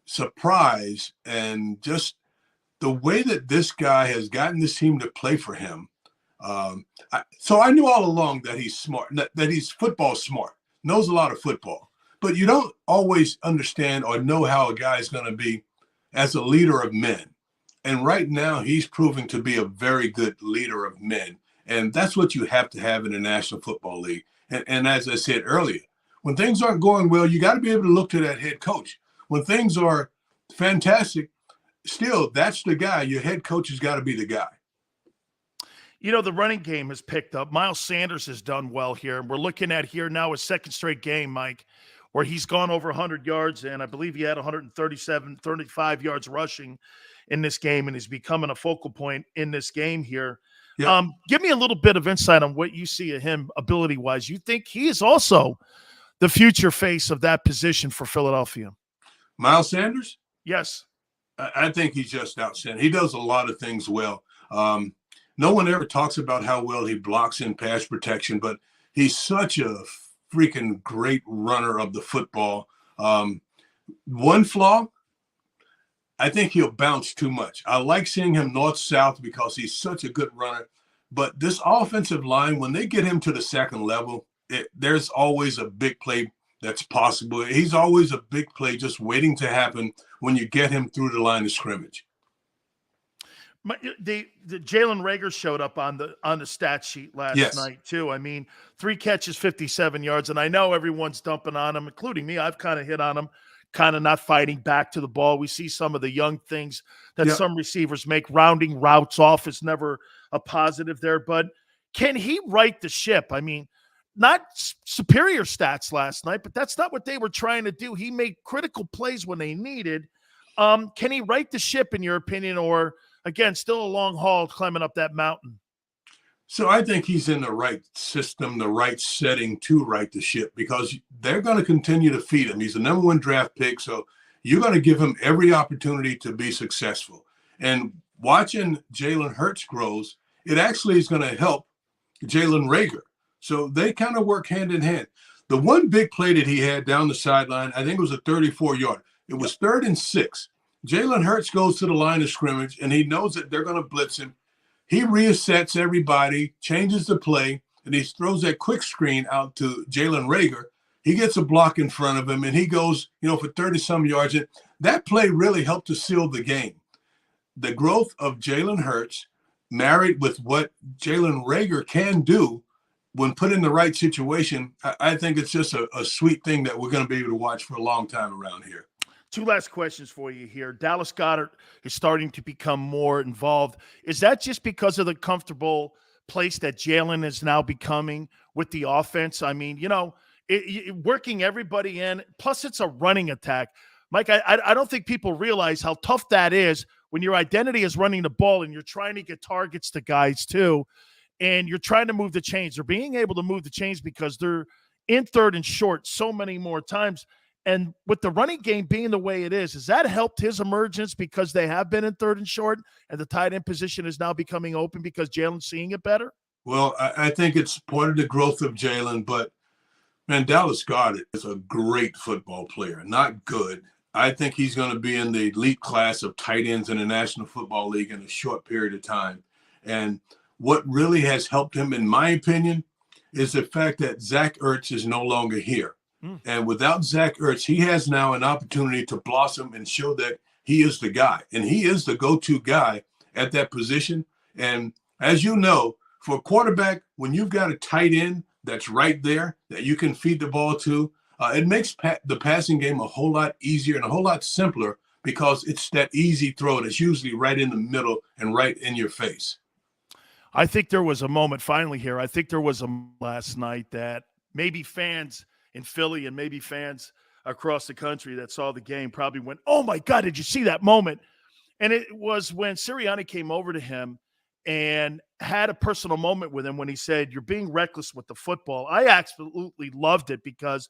surprised, and just the way that this guy has gotten this team to play for him. So I knew all along that he's smart, that he's football smart, knows a lot of football, but you don't always understand or know how a guy is going to be as a leader of men. And right now he's proving to be a very good leader of men. And that's what you have to have in the National Football League. And as I said earlier, when things aren't going well, you got to be able to look to that head coach. When things are fantastic, still, that's the guy. Your head coach has got to be the guy. You know, the running game has picked up. Miles Sanders has done well here. And we're looking at here now a second straight game, Mike, where he's gone over 100 yards, and I believe he had 35 yards rushing in this game, and he's becoming a focal point in this game here. Yep. Give me a little bit of insight on what you see of him ability-wise. You think he is also the future face of that position for Philadelphia? Miles Sanders? Yes. I think he's just outstanding. He does a lot of things well. No one ever talks about how well he blocks in pass protection, but he's such a freaking great runner of the football. One flaw, I think he'll bounce too much. I like seeing him north-south because he's such a good runner. But this offensive line, when they get him to the second level, there's always a big play that's possible. He's always a big play just waiting to happen when you get him through the line of scrimmage. The Jalen Reagor showed up on the stat sheet last night too. I mean, 3 catches, 57 yards, and I know everyone's dumping on him, including me. I've kind of hit on him, kind of not fighting back to the ball. We see some of the young things that some receivers make. Rounding routes off is never a positive there, but can he right the ship? I mean, not superior stats last night, but that's not what they were trying to do. He made critical plays when they needed. Can he right the ship, in your opinion, or again, still a long haul climbing up that mountain? So I think he's in the right system, the right setting to right the ship, because they're going to continue to feed him. He's the number 1 draft pick, so you're going to give him every opportunity to be successful. And watching Jalen Hurts grows, it actually is going to help Jalen Reagor. So they kind of work hand in hand. The one big play that he had down the sideline, I think it was a 34-yard. It was 3rd and 6. Jalen Hurts goes to the line of scrimmage, and he knows that they're going to blitz him. He resets everybody, changes the play, and he throws that quick screen out to Jalen Reagor. He gets a block in front of him, and he goes, for 30-some yards. And that play really helped to seal the game. The growth of Jalen Hurts, married with what Jalen Reagor can do when put in the right situation, I think it's just a sweet thing that we're going to be able to watch for a long time around here. 2 last questions for you here. Dallas Goedert is starting to become more involved. Is that just because of the comfortable place that Jalen is now becoming with the offense? I mean, working everybody in, plus it's a running attack. Mike, I don't think people realize how tough that is when your identity is running the ball and you're trying to get targets to guys too, and you're trying to move the chains. They're being able to move the chains because they're in 3rd and short so many more times. And with the running game being the way it is, has that helped his emergence because they have been in 3rd and short and the tight end position is now becoming open because Jalen's seeing it better? Well, I think it's part of the growth of Jalen, but, man, Dallas Goedert is a great football player. Not good. I think he's going to be in the elite class of tight ends in the National Football League in a short period of time. And what really has helped him, in my opinion, is the fact that Zach Ertz is no longer here. And without Zach Ertz, he has now an opportunity to blossom and show that he is the guy. And he is the go-to guy at that position. And as you know, for a quarterback, when you've got a tight end that's right there that you can feed the ball to, it makes the passing game a whole lot easier and a whole lot simpler because it's that easy throw that's usually right in the middle and right in your face. I think there was a moment finally here. I think there was a last night that maybe fans in Philly and maybe fans across the country that saw the game probably went, "Oh my God, did you see that moment?" And it was when Sirianni came over to him and had a personal moment with him when he said, "You're being reckless with the football." I absolutely loved it because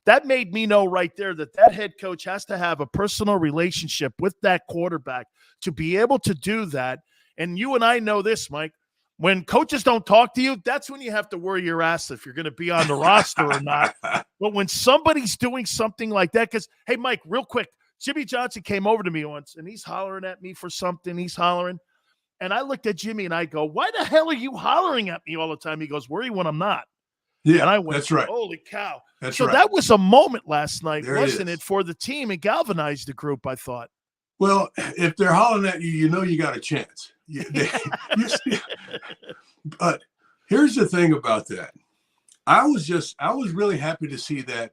that made me know right there that head coach has to have a personal relationship with that quarterback to be able to do that. And you and I know this, Mike. When coaches don't talk to you, that's when you have to worry your ass if you're going to be on the roster or not. But when somebody's doing something like that, because, hey, Mike, real quick, Jimmy Johnson came over to me once, and he's hollering at me for something. He's hollering. And I looked at Jimmy, and I go, "Why the hell are you hollering at me all the time?" He goes, "Worry when I'm not." Yeah, and I went, that's right. Holy cow. That's so right. that was a moment last night, There wasn't it is. it, for the team and galvanized the group, I thought. Well, if they're hollering at you, you know you got a chance. But here's the thing about that. I was really happy to see that,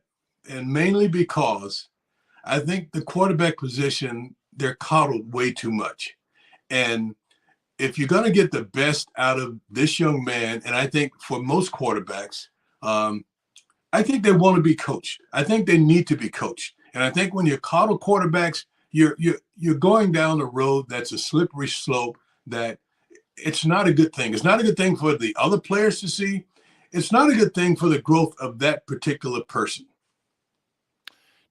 and mainly because I think the quarterback position, they're coddled way too much. And if you're going to get the best out of this young man, and I think for most quarterbacks, I think they want to be coached. I think they need to be coached. And I think when you coddle quarterbacks, you're going down a road that's a slippery slope that it's not a good thing. It's not a good thing for the other players to see. It's not a good thing for the growth of that particular person.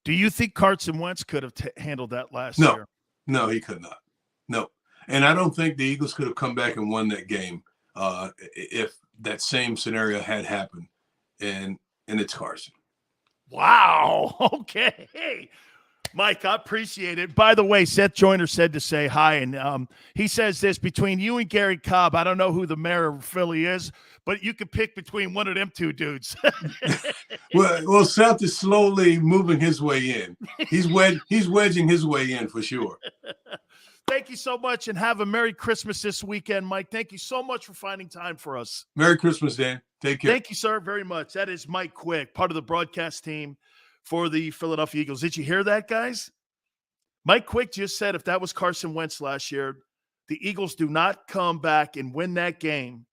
Do you think Carson Wentz could have handled that last year? No, he could not. No. And I don't think the Eagles could have come back and won that game if that same scenario had happened. And it's Carson. Wow. Okay. Hey, Mike, I appreciate it. By the way, Seth Joyner said to say hi, and he says this: between you and Gary Cobb, I don't know who the mayor of Philly is, but you could pick between one of them two dudes. well, Seth is slowly moving his way in. He's wedging his way in for sure. Thank you so much, and have a Merry Christmas this weekend, Mike. Thank you so much for finding time for us. Merry Christmas, Dan. Take care. Thank you, sir, very much. That is Mike Quick, part of the broadcast team for the Philadelphia Eagles. Did you hear that, guys? Mike Quick just said if that was Carson Wentz last year, the Eagles do not come back and win that game,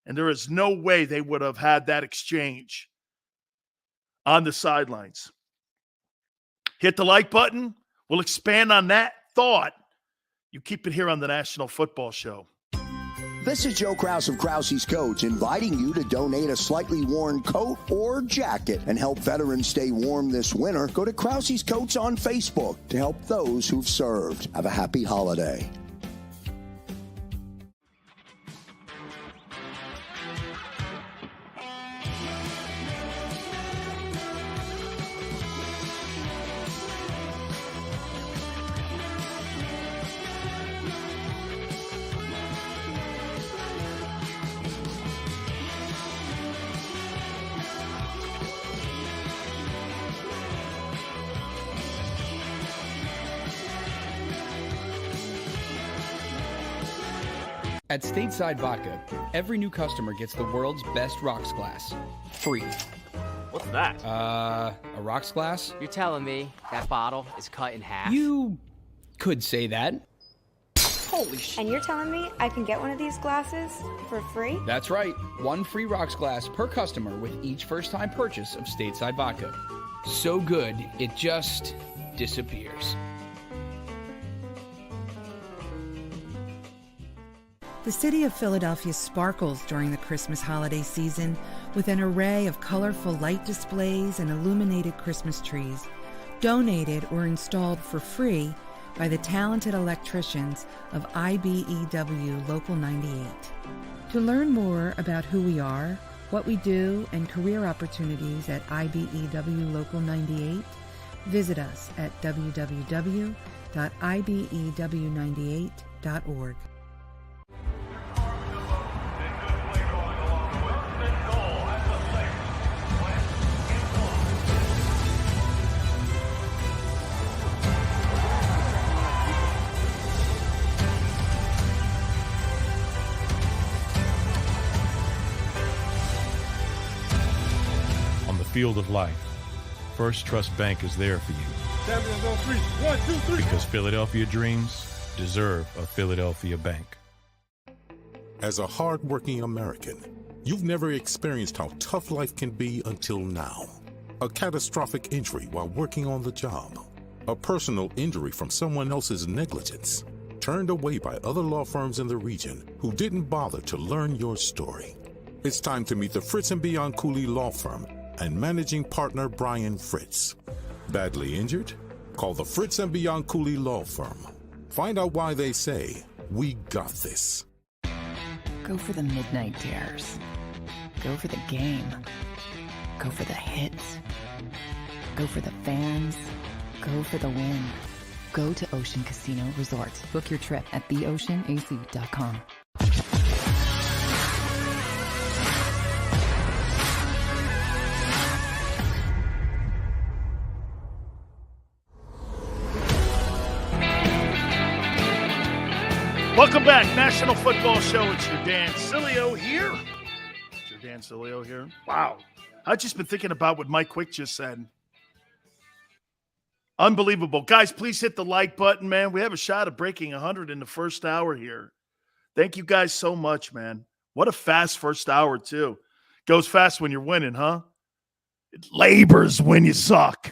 and there is no way they would have had that exchange on the sidelines. Hit the like button. We'll expand on that thought. You keep it here on the National Football Show. This is Joe Krause of Krause's Coats, inviting you to donate a slightly worn coat or jacket and help veterans stay warm this winter. Go to Krause's Coats on Facebook to help those who've served. Have a happy holiday. At Stateside Vodka, every new customer gets the world's best rocks glass, free. What's that? A rocks glass? You're telling me that bottle is cut in half? You could say that. Holy shit. And you're telling me I can get one of these glasses for free? That's right. One free rocks glass per customer with each first-time purchase of Stateside Vodka. So good, it just disappears. The city of Philadelphia sparkles during the Christmas holiday season with an array of colorful light displays and illuminated Christmas trees, donated or installed for free by the talented electricians of IBEW Local 98. To learn more about who we are, what we do, and career opportunities at IBEW Local 98, visit us at www.ibew98.org. Field of life, First Trust Bank is there for you. Champions on three. 1, 2, 3. Because Philadelphia dreams deserve a Philadelphia bank. As a hard-working American, you've never experienced how tough life can be until now. A catastrophic injury while working on the job. A personal injury from someone else's negligence. Turned away by other law firms in the region who didn't bother to learn your story. It's time to meet the Fritz & Bianculli Law Firm and managing partner Brian Fritz. Badly injured? Call the Fritz & Bianculli Law Firm. Find out why they say, we got this. Go for the midnight dares. Go for the game. Go for the hits. Go for the fans. Go for the win. Go to Ocean Casino Resort. Book your trip at theoceanac.com. Welcome back, National Football Show. It's your Dan Sileo here. It's your Dan Sileo here. Wow. I've just been thinking about what Mike Quick just said. Unbelievable. Guys, please hit the like button, man. We have a shot of breaking 100 in the first hour here. Thank you guys so much, man. What a fast first hour, too. Goes fast when you're winning, huh? It labors when you suck.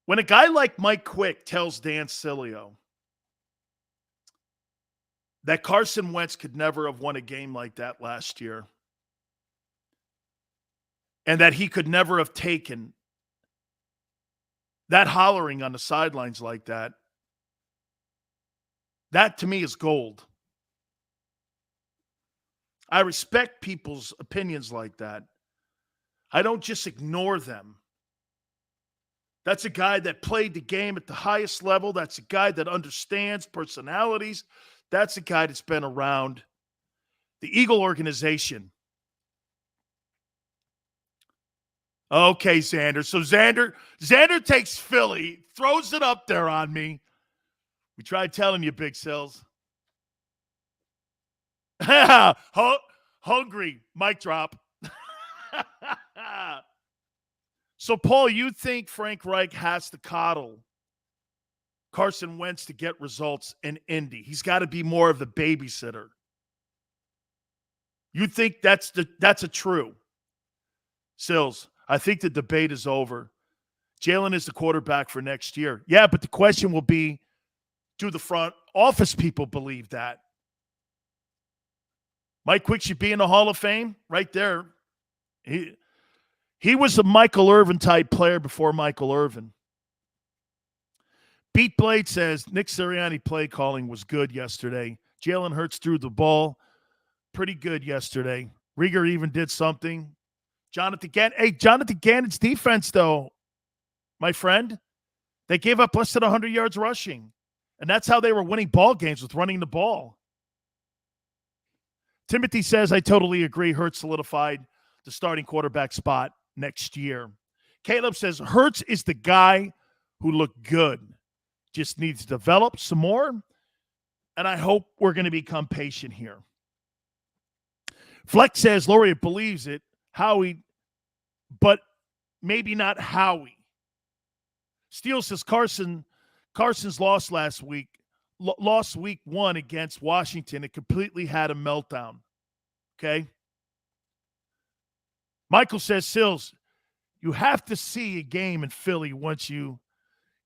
When a guy like Mike Quick tells Dan Sileo that Carson Wentz could never have won a game like that last year, and that he could never have taken that hollering on the sidelines like that, that to me is gold. I respect people's opinions like that. I don't just ignore them. That's a guy that played the game at the highest level. That's a guy that understands personalities. That's a guy that's been around the Eagle organization. Okay, Xander. So Xander takes Philly, throws it up there on me. We tried telling you, Big Sills. Hungry. Mic drop. So, Paul, you think Frank Reich has to coddle Carson Wentz to get results in Indy? He's got to be more of the babysitter. You think that's a true? Sills, I think the debate is over. Jalen is the quarterback for next year. Yeah, but the question will be, do the front office people believe that? Mike Quick should be in the Hall of Fame right there. He was a Michael Irvin type player before Michael Irvin. Beat Blade says Nick Sirianni play calling was good yesterday. Jalen Hurts threw the ball pretty good yesterday. Rieger even did something. Jonathan Gannon's defense, though, my friend, they gave up less than 100 yards rushing. And that's how they were winning ball games, with running the ball. Timothy says, I totally agree. Hurts solidified the starting quarterback spot next year. Caleb says, Hurts is the guy who looked good. Just needs to develop some more. And I hope we're going to become patient here. Flex says, Laureate believes it. Howie, but maybe not Howie. Steele says, Carson's lost last week. Lost week 1 against Washington. It completely had a meltdown. Okay? Michael says, Sills, you have to see a game in Philly once you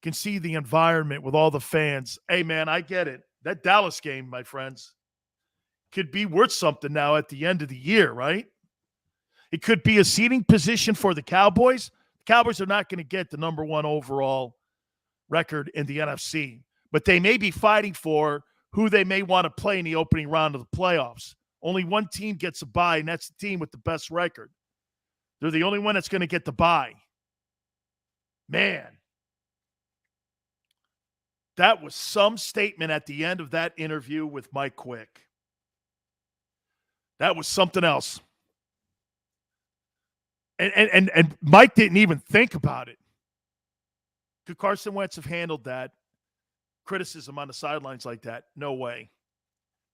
can see the environment with all the fans. Hey, man, I get it. That Dallas game, my friends, could be worth something now at the end of the year, right? It could be a seating position for the Cowboys. The Cowboys are not going to get the number 1 overall record in the NFC, but they may be fighting for who they may want to play in the opening round of the playoffs. Only one team gets a bye, and that's the team with the best record. They're the only one that's going to get the bye. Man, that was some statement at the end of that interview with Mike Quick. That was something else. And Mike didn't even think about it. Could Carson Wentz have handled that criticism on the sidelines like that? No way.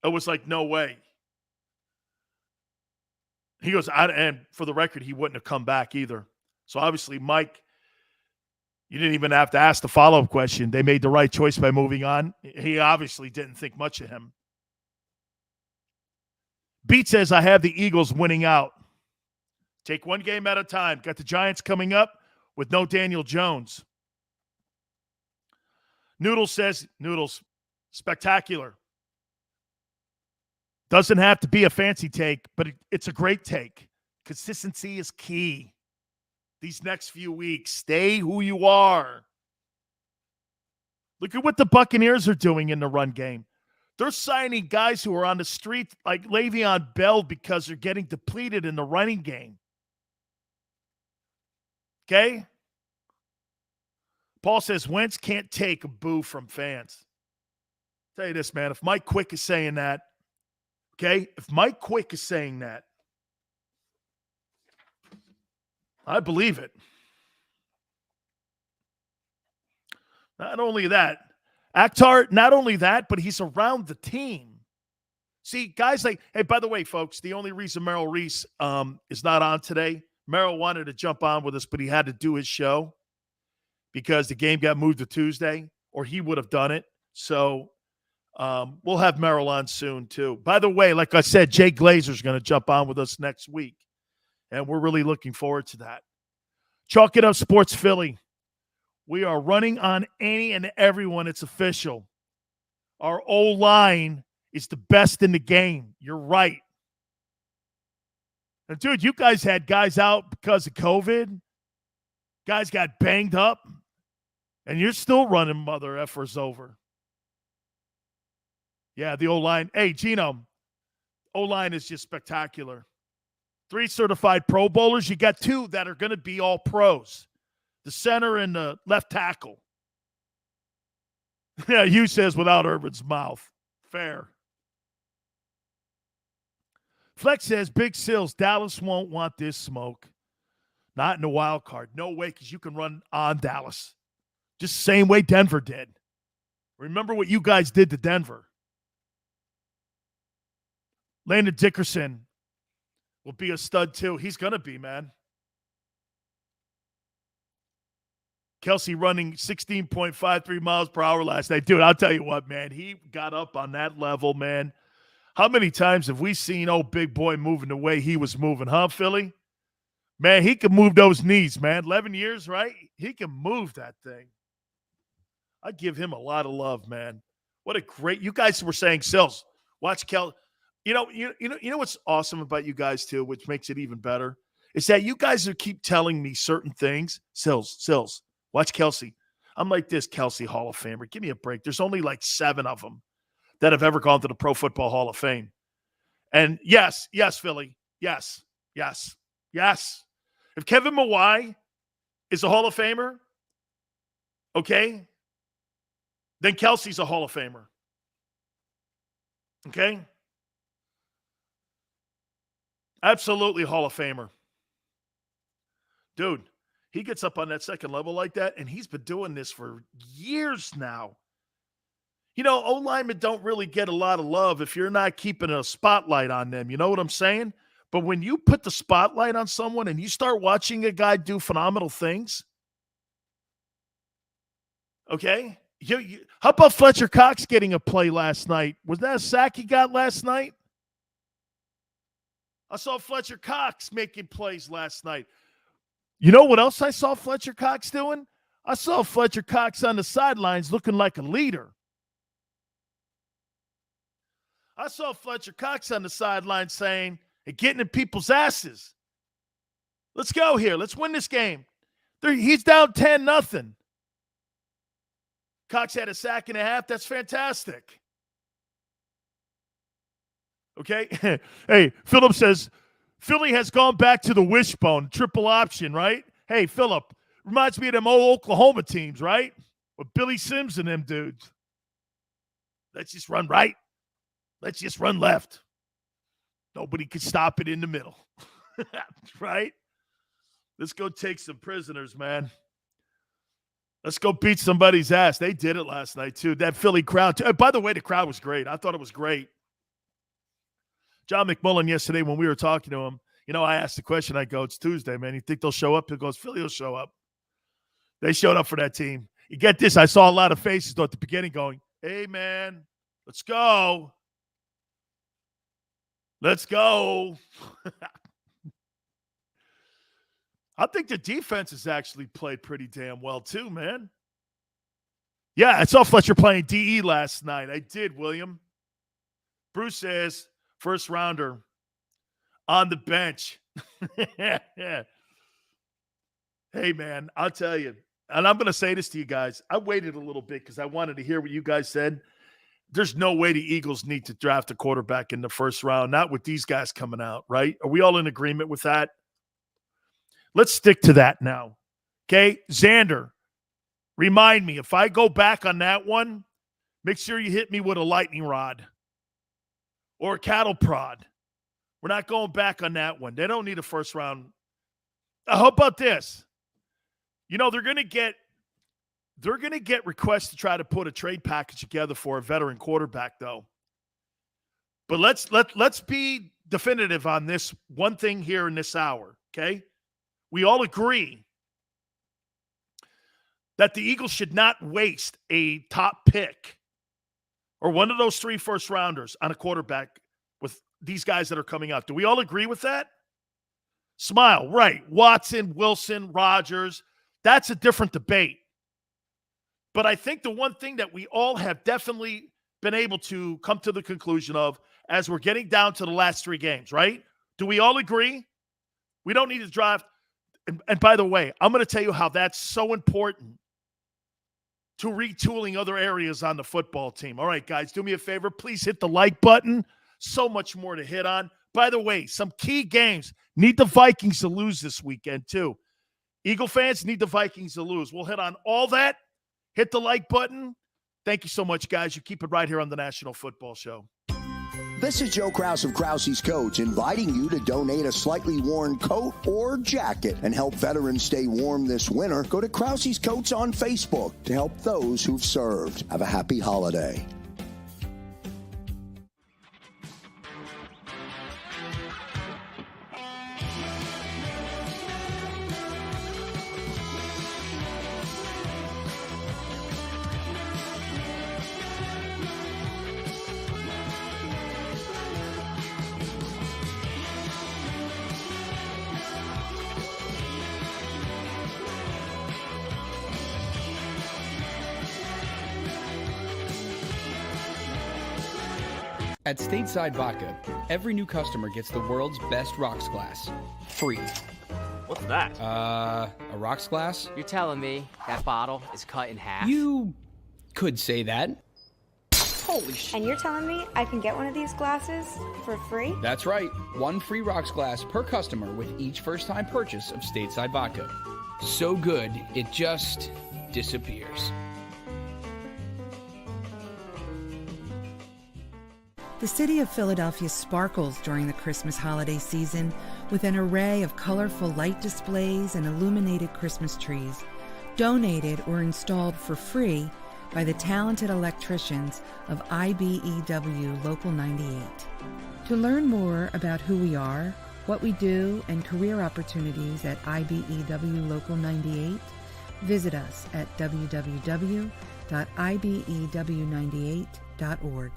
It was like, no way. He goes, and for the record, he wouldn't have come back either. So obviously, Mike, you didn't even have to ask the follow-up question. They made the right choice by moving on. He obviously didn't think much of him. Beat says, I have the Eagles winning out. Take one game at a time. Got the Giants coming up with no Daniel Jones. Noodles says, Noodles, spectacular. Doesn't have to be a fancy take, but it's a great take. Consistency is key. These next few weeks, stay who you are. Look at what the Buccaneers are doing in the run game. They're signing guys who are on the street like Le'Veon Bell because they're getting depleted in the running game. Okay? Paul says, Wentz can't take a boo from fans. I'll tell you this, man. If Mike Quick is saying that, okay? If Mike Quick is saying that, I believe it. Not only that, Akhtar, not only that, but he's around the team. See, guys like, hey, by the way, folks, the only reason Merrill Reese is not on today, Merrill wanted to jump on with us, but he had to do his show because the game got moved to Tuesday, or he would have done it. So we'll have Merrill on soon, too. By the way, like I said, Jay Glazer's going to jump on with us next week. And we're really looking forward to that. Chalk It Up Sports Philly. We are running on any and everyone. It's official. Our O-line is the best in the game. You're right. And, dude, you guys had guys out because of COVID. Guys got banged up. And you're still running mother effers over. Yeah, the O-line. Hey, Gino, O-line is just spectacular. 3 certified Pro Bowlers. You got 2 that are going to be all pros. The center and the left tackle. Yeah, Hugh says without Urban's mouth. Fair. Flex says, Big Sills, Dallas won't want this smoke. Not in the wild card. No way, because you can run on Dallas. Just the same way Denver did. Remember what you guys did to Denver. Landon Dickerson will be a stud too. He's going to be, man. Kelsey running 16.53 miles per hour last night. Dude, I'll tell you what, man. He got up on that level, man. How many times have we seen old big boy moving the way he was moving, huh, Philly? Man, he can move those knees, man. 11 years, right? He can move that thing. I give him a lot of love, man. What a great – you guys were saying, Sills, watch Kel. You know what's awesome about you guys, too, which makes it even better, is that you guys keep telling me certain things. Sills, watch Kelsey. I'm like this Kelsey Hall of Famer. Give me a break. There's only like 7 of them that have ever gone to the Pro Football Hall of Fame. And yes, Philly. Yes. If Kevin Mawai is a Hall of Famer, okay, then Kelsey's a Hall of Famer. Okay? Absolutely Hall of Famer. Dude, he gets up on that second level like that, and he's been doing this for years now. You know, O-linemen don't really get a lot of love if you're not keeping a spotlight on them. You know what I'm saying? But when you put the spotlight on someone and you start watching a guy do phenomenal things, okay? How about Fletcher Cox getting a play last night? Was that a sack he got last night? I saw Fletcher Cox making plays last night. You know what else I saw Fletcher Cox doing? I saw Fletcher Cox on the sidelines looking like a leader. I saw Fletcher Cox on the sidelines saying, and getting in people's asses. Let's go here. Let's win this game. He's down 10-0. Cox had a sack and a half. That's fantastic. Okay? Hey, Philip says, Philly has gone back to the wishbone, triple option, right? Hey, Philip, reminds me of them old Oklahoma teams, right? With Billy Sims and them dudes. Let's just run right. Let's just run left. Nobody can stop it in the middle. Right? Let's go take some prisoners, man. Let's go beat somebody's ass. They did it last night, too. That Philly crowd, too. By the way, the crowd was great. I thought it was great. John McMullen yesterday when we were talking to him, you know, I asked the question. I go, it's Tuesday, man. You think they'll show up? He goes, Philly will show up. They showed up for that team. You get this. I saw a lot of faces though, at the beginning going, hey, man, let's go. Let's go. I think the defense has actually played pretty damn well too, man. Yeah, I saw Fletcher playing DE last night. I did, William. Bruce says, first rounder on the bench. Yeah. Hey, man, I'll tell you, and I'm going to say this to you guys. I waited a little bit because I wanted to hear what you guys said. There's no way the Eagles need to draft a quarterback in the first round, not with these guys coming out, right? Are we all in agreement with that? Let's stick to that now. Okay, Xander, remind me, if I go back on that one, make sure you hit me with a lightning rod or a cattle prod. We're not going back on that one. They don't need a first round. How about this? You know, they're going to get requests to try to put a trade package together for a veteran quarterback, though. But let's be definitive on this one thing here in this hour, okay? We all agree that the Eagles should not waste a top pick or one of those 3 first-rounders on a quarterback with these guys that are coming out. Do we all agree with that? Smile, right. Watson, Wilson, Rodgers. That's a different debate. But I think the one thing that we all have definitely been able to come to the conclusion of as we're getting down to the last 3 games, right? Do we all agree? We don't need to draft. And by the way, I'm going to tell you how that's so important to retooling other areas on the football team. All right, guys, do me a favor. Please hit the like button. So much more to hit on. By the way, some key games. Need the Vikings to lose this weekend, too. Eagle fans need the Vikings to lose. We'll hit on all that. Hit the like button. Thank you so much, guys. You keep it right here on the National Football Show. This is Joe Krause of Krause's Coats, inviting you to donate a slightly worn coat or jacket and help veterans stay warm this winter. Go to Krause's Coats on Facebook to help those who've served. Have a happy holiday. At Stateside Vodka, every new customer gets the world's best rocks glass. Free. What's that? A rocks glass? You're telling me that bottle is cut in half? You could say that. Holy shit. And you're telling me I can get one of these glasses for free? That's right. 1 free rocks glass per customer with each first-time purchase of Stateside Vodka. So good, it just disappears. The city of Philadelphia sparkles during the Christmas holiday season with an array of colorful light displays and illuminated Christmas trees, donated or installed for free by the talented electricians of IBEW Local 98. To learn more about who we are, what we do, and career opportunities at IBEW Local 98, visit us at www.ibew98.org.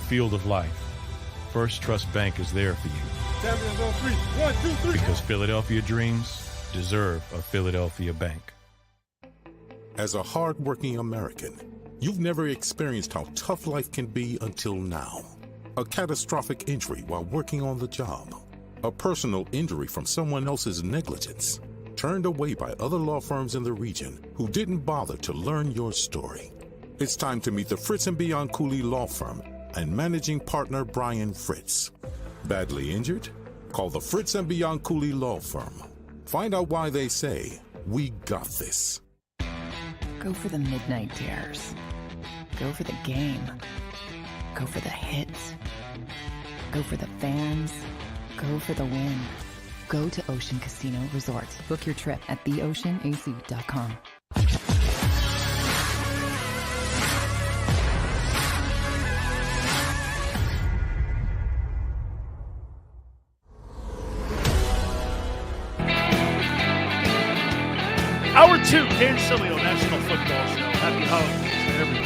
Field of life, First Trust Bank is there for you. Champions on 3. 1, 2, 3. Because Philadelphia dreams deserve a Philadelphia bank. As a hardworking American, you've never experienced how tough life can be until now. A catastrophic injury while working on the job. A personal injury from someone else's negligence. Turned away by other law firms in the region who didn't bother to learn your story. It's time to meet the Fritz & Bianculli Law Firm and managing partner Brian Fritz. Badly injured? Call the Fritz & Bianculli Law Firm. Find out why they say, "We got this." Go for the midnight dares. Go for the game. Go for the hits. Go for the fans. Go for the win. Go to Ocean Casino Resort. Book your trip at theoceanac.com. Hour 2, Dan Sileo, National Football Show. Happy holidays to everyone.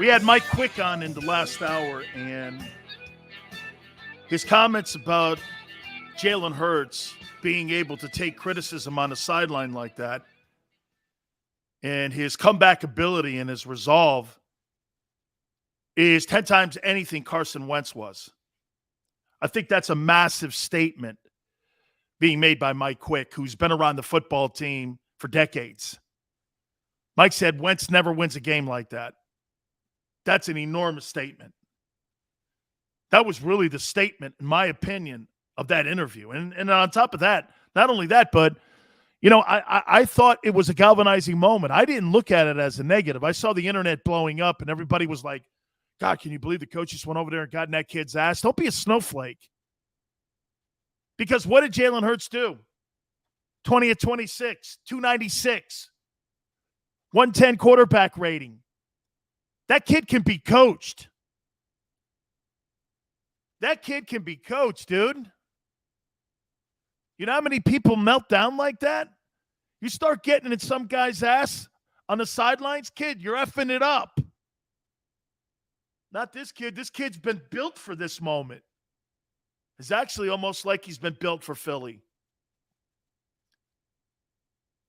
We had Mike Quick on in the last hour, and his comments about Jalen Hurts being able to take criticism on the sideline like that, and his comeback ability and his resolve is 10 times anything Carson Wentz was. I think that's a massive statement being made by Mike Quick, who's been around the football team for decades. Mike said Wentz never wins a game like that. That's an enormous statement. That was really the statement, in my opinion, of that interview. And on top of that, not only that, but, you know, I thought it was a galvanizing moment. I didn't look at it as a negative. I saw the internet blowing up, and everybody was like, God, can you believe the coach just went over there and got in that kid's ass? Don't be a snowflake. Because what did Jalen Hurts do? 20 of 26, 296. 110 quarterback rating. That kid can be coached. That kid can be coached, dude. You know how many people melt down like that? You start getting in some guy's ass on the sidelines, kid, you're effing it up. Not this kid. This kid's been built for this moment. It's actually almost like he's been built for Philly.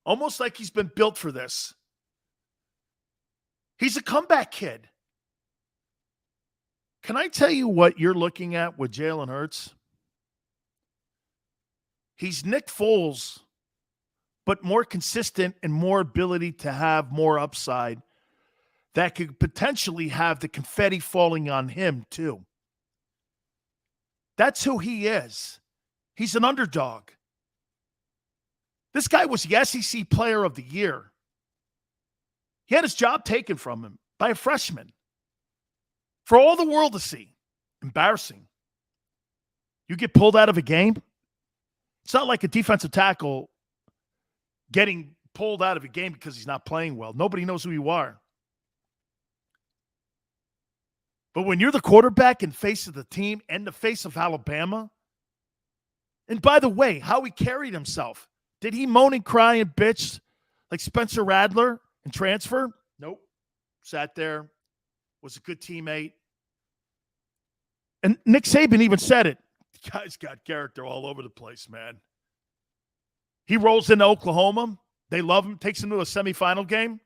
Almost like he's been built for this. He's a comeback kid. Can I tell you what you're looking at with Jalen Hurts? He's Nick Foles, but more consistent and more ability to have more upside that could potentially have the confetti falling on him too. That's who he is. He's an underdog. This guy was the SEC Player of the Year. He had his job taken from him by a freshman for all the world to see. Embarrassing. You get pulled out of a game. It's not like a defensive tackle getting pulled out of a game because he's not playing well. Nobody knows who you are. But when you're the quarterback and face of the team and the face of Alabama, and by the way, how he carried himself. Did he moan and cry and bitch like Spencer Radler and transfer? Nope. Sat there, was a good teammate. And Nick Saban even said it. The guy's got character all over the place, man. He rolls into Oklahoma. They love him, takes him to a semifinal game.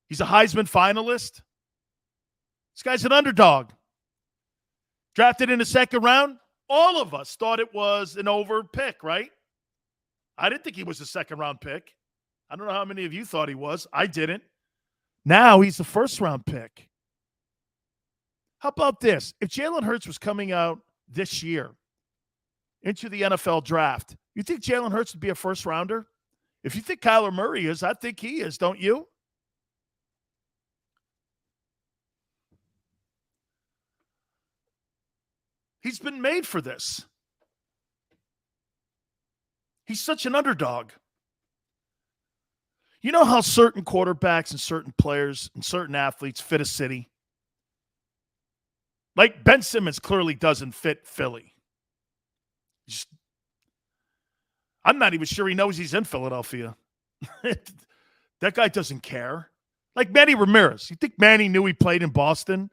He's a Heisman finalist. This guy's an underdog. Drafted in the second round. All of us thought it was an over pick, right? I didn't think he was a second-round pick. I don't know how many of you thought he was. I didn't. Now he's the first-round pick. How about this? If Jalen Hurts was coming out this year into the NFL draft, you think Jalen Hurts would be a first-rounder? If you think Kyler Murray is, I think he is, don't you? He's been made for this. He's such an underdog. You know how certain quarterbacks and certain players and certain athletes fit a city? Like Ben Simmons clearly doesn't fit Philly. I'm not even sure he knows he's in Philadelphia. That guy doesn't care. Like Manny Ramirez. You think Manny knew he played in Boston?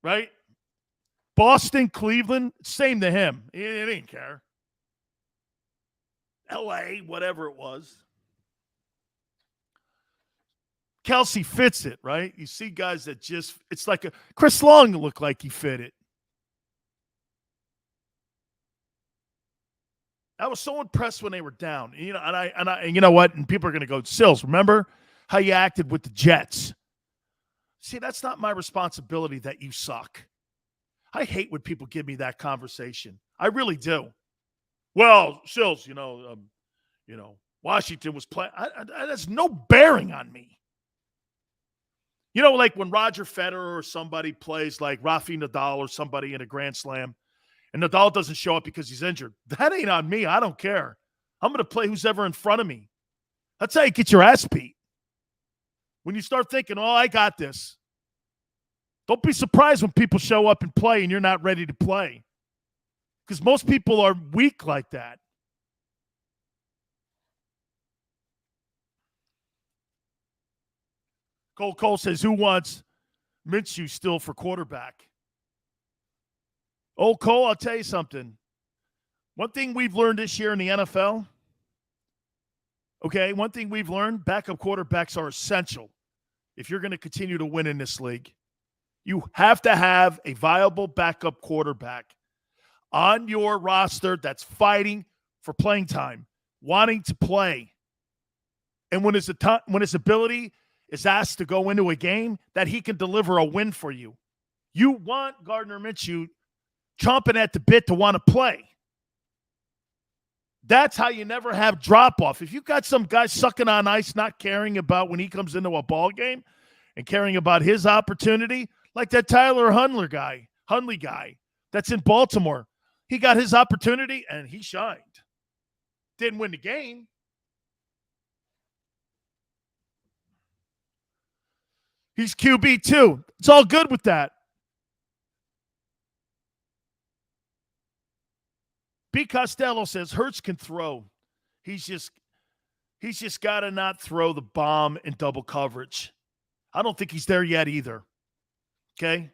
Right? Boston, Cleveland, same to him. He didn't care. L.A., whatever it was. Kelsey fits it, right? You see guys that just, it's like Chris Long looked like he fit it. I was so impressed when they were down. You know, and you know what? And people are going to go, Sills, remember how you acted with the Jets? See, that's not my responsibility that you suck. I hate when people give me that conversation. I really do. Well, Sills, Washington was playing. That's no bearing on me. You know, like when Roger Federer or somebody plays like Rafi Nadal or somebody in a Grand Slam, and Nadal doesn't show up because he's injured. That ain't on me. I don't care. I'm going to play who's ever in front of me. That's how you get your ass beat. When you start thinking, oh, I got this. Don't be surprised when people show up and play and you're not ready to play. Because most people are weak like that. Cole says, who wants Minshew still for quarterback? Oh, Cole, I'll tell you something. One thing we've learned this year in the NFL, one thing we've learned, backup quarterbacks are essential if you're going to continue to win in this league. You have to have a viable backup quarterback on your roster that's fighting for playing time, wanting to play. And when his ability is asked to go into a game, that he can deliver a win for you. You want Gardner Minshew chomping at the bit to want to play. That's how you never have drop-off. If you got some guy sucking on ice, not caring about when he comes into a ball game and caring about his opportunity, like that Tyler Huntley guy that's in Baltimore. He got his opportunity, and he shined. Didn't win the game. He's QB too. It's all good with that. B. Costello says Hurts can throw. He's just got to not throw the bomb in double coverage. I don't think he's there yet either. Okay?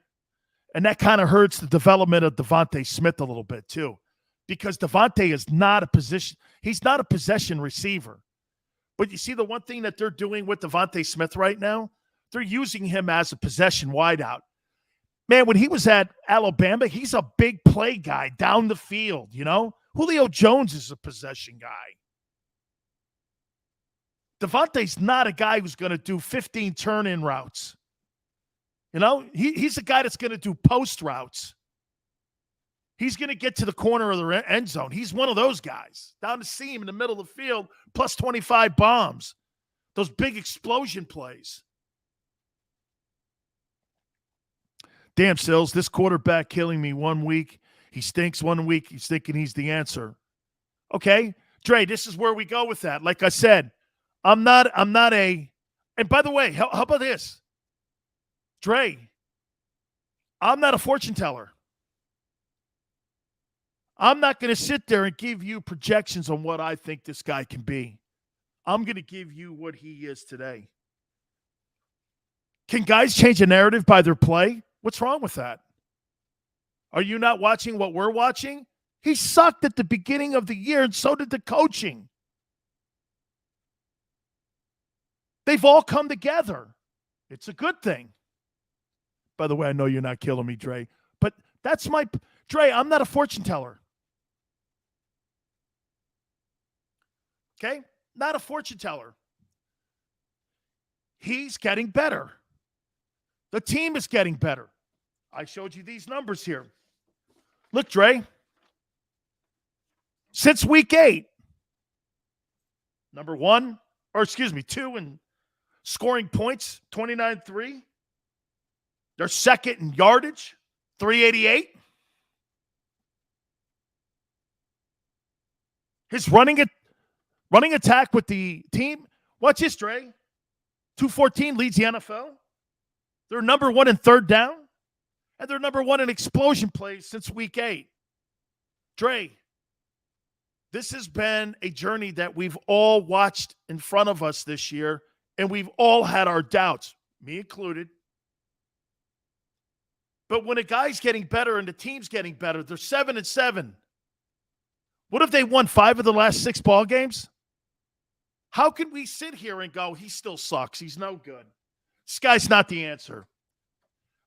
And that kind of hurts the development of Devontae Smith a little bit too, because Devontae is not a position. He's not a possession receiver. But you see the one thing that they're doing with Devontae Smith right now? They're using him as a possession wideout. Man, when he was at Alabama, he's a big play guy down the field, you know? Julio Jones is a possession guy. Devontae's not a guy who's going to do 15 turn-in routes. You know, he's a guy that's going to do post routes. He's going to get to the corner of the end zone. He's one of those guys. Down the seam in the middle of the field, plus 25 bombs. Those big explosion plays. Damn, Sills, this quarterback killing me 1 week. He stinks 1 week. He's thinking he's the answer. Okay, Dre, this is where we go with that. Like I said, I'm not a, and by the way, how about this? Dre, I'm not a fortune teller. I'm not going to sit there and give you projections on what I think this guy can be. I'm going to give you what he is today. Can guys change a narrative by their play? What's wrong with that? Are you not watching what we're watching? He sucked at the beginning of the year, and so did the coaching. They've all come together. It's a good thing. By the way, I know you're not killing me, Dre, but that's my – Dre, I'm not a fortune teller. Okay? Not a fortune teller. He's getting better. The team is getting better. I showed you these numbers here. Look, Dre. Since week 8, two in scoring points, 29-3. They're second in yardage, 388. His running attack with the team, watch this, Dre. 214 leads the NFL. They're number 1 in third down, and they're number 1 in explosion plays since week 8. Dre, this has been a journey that we've all watched in front of us this year, and we've all had our doubts, me included. But when a guy's getting better and the team's getting better, they're 7-7. What if they won 5 of the last 6 ball games? How can we sit here and go, he still sucks, he's no good? This guy's not the answer.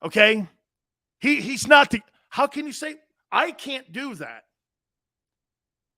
Okay? He's not the – how can you say – I can't do that.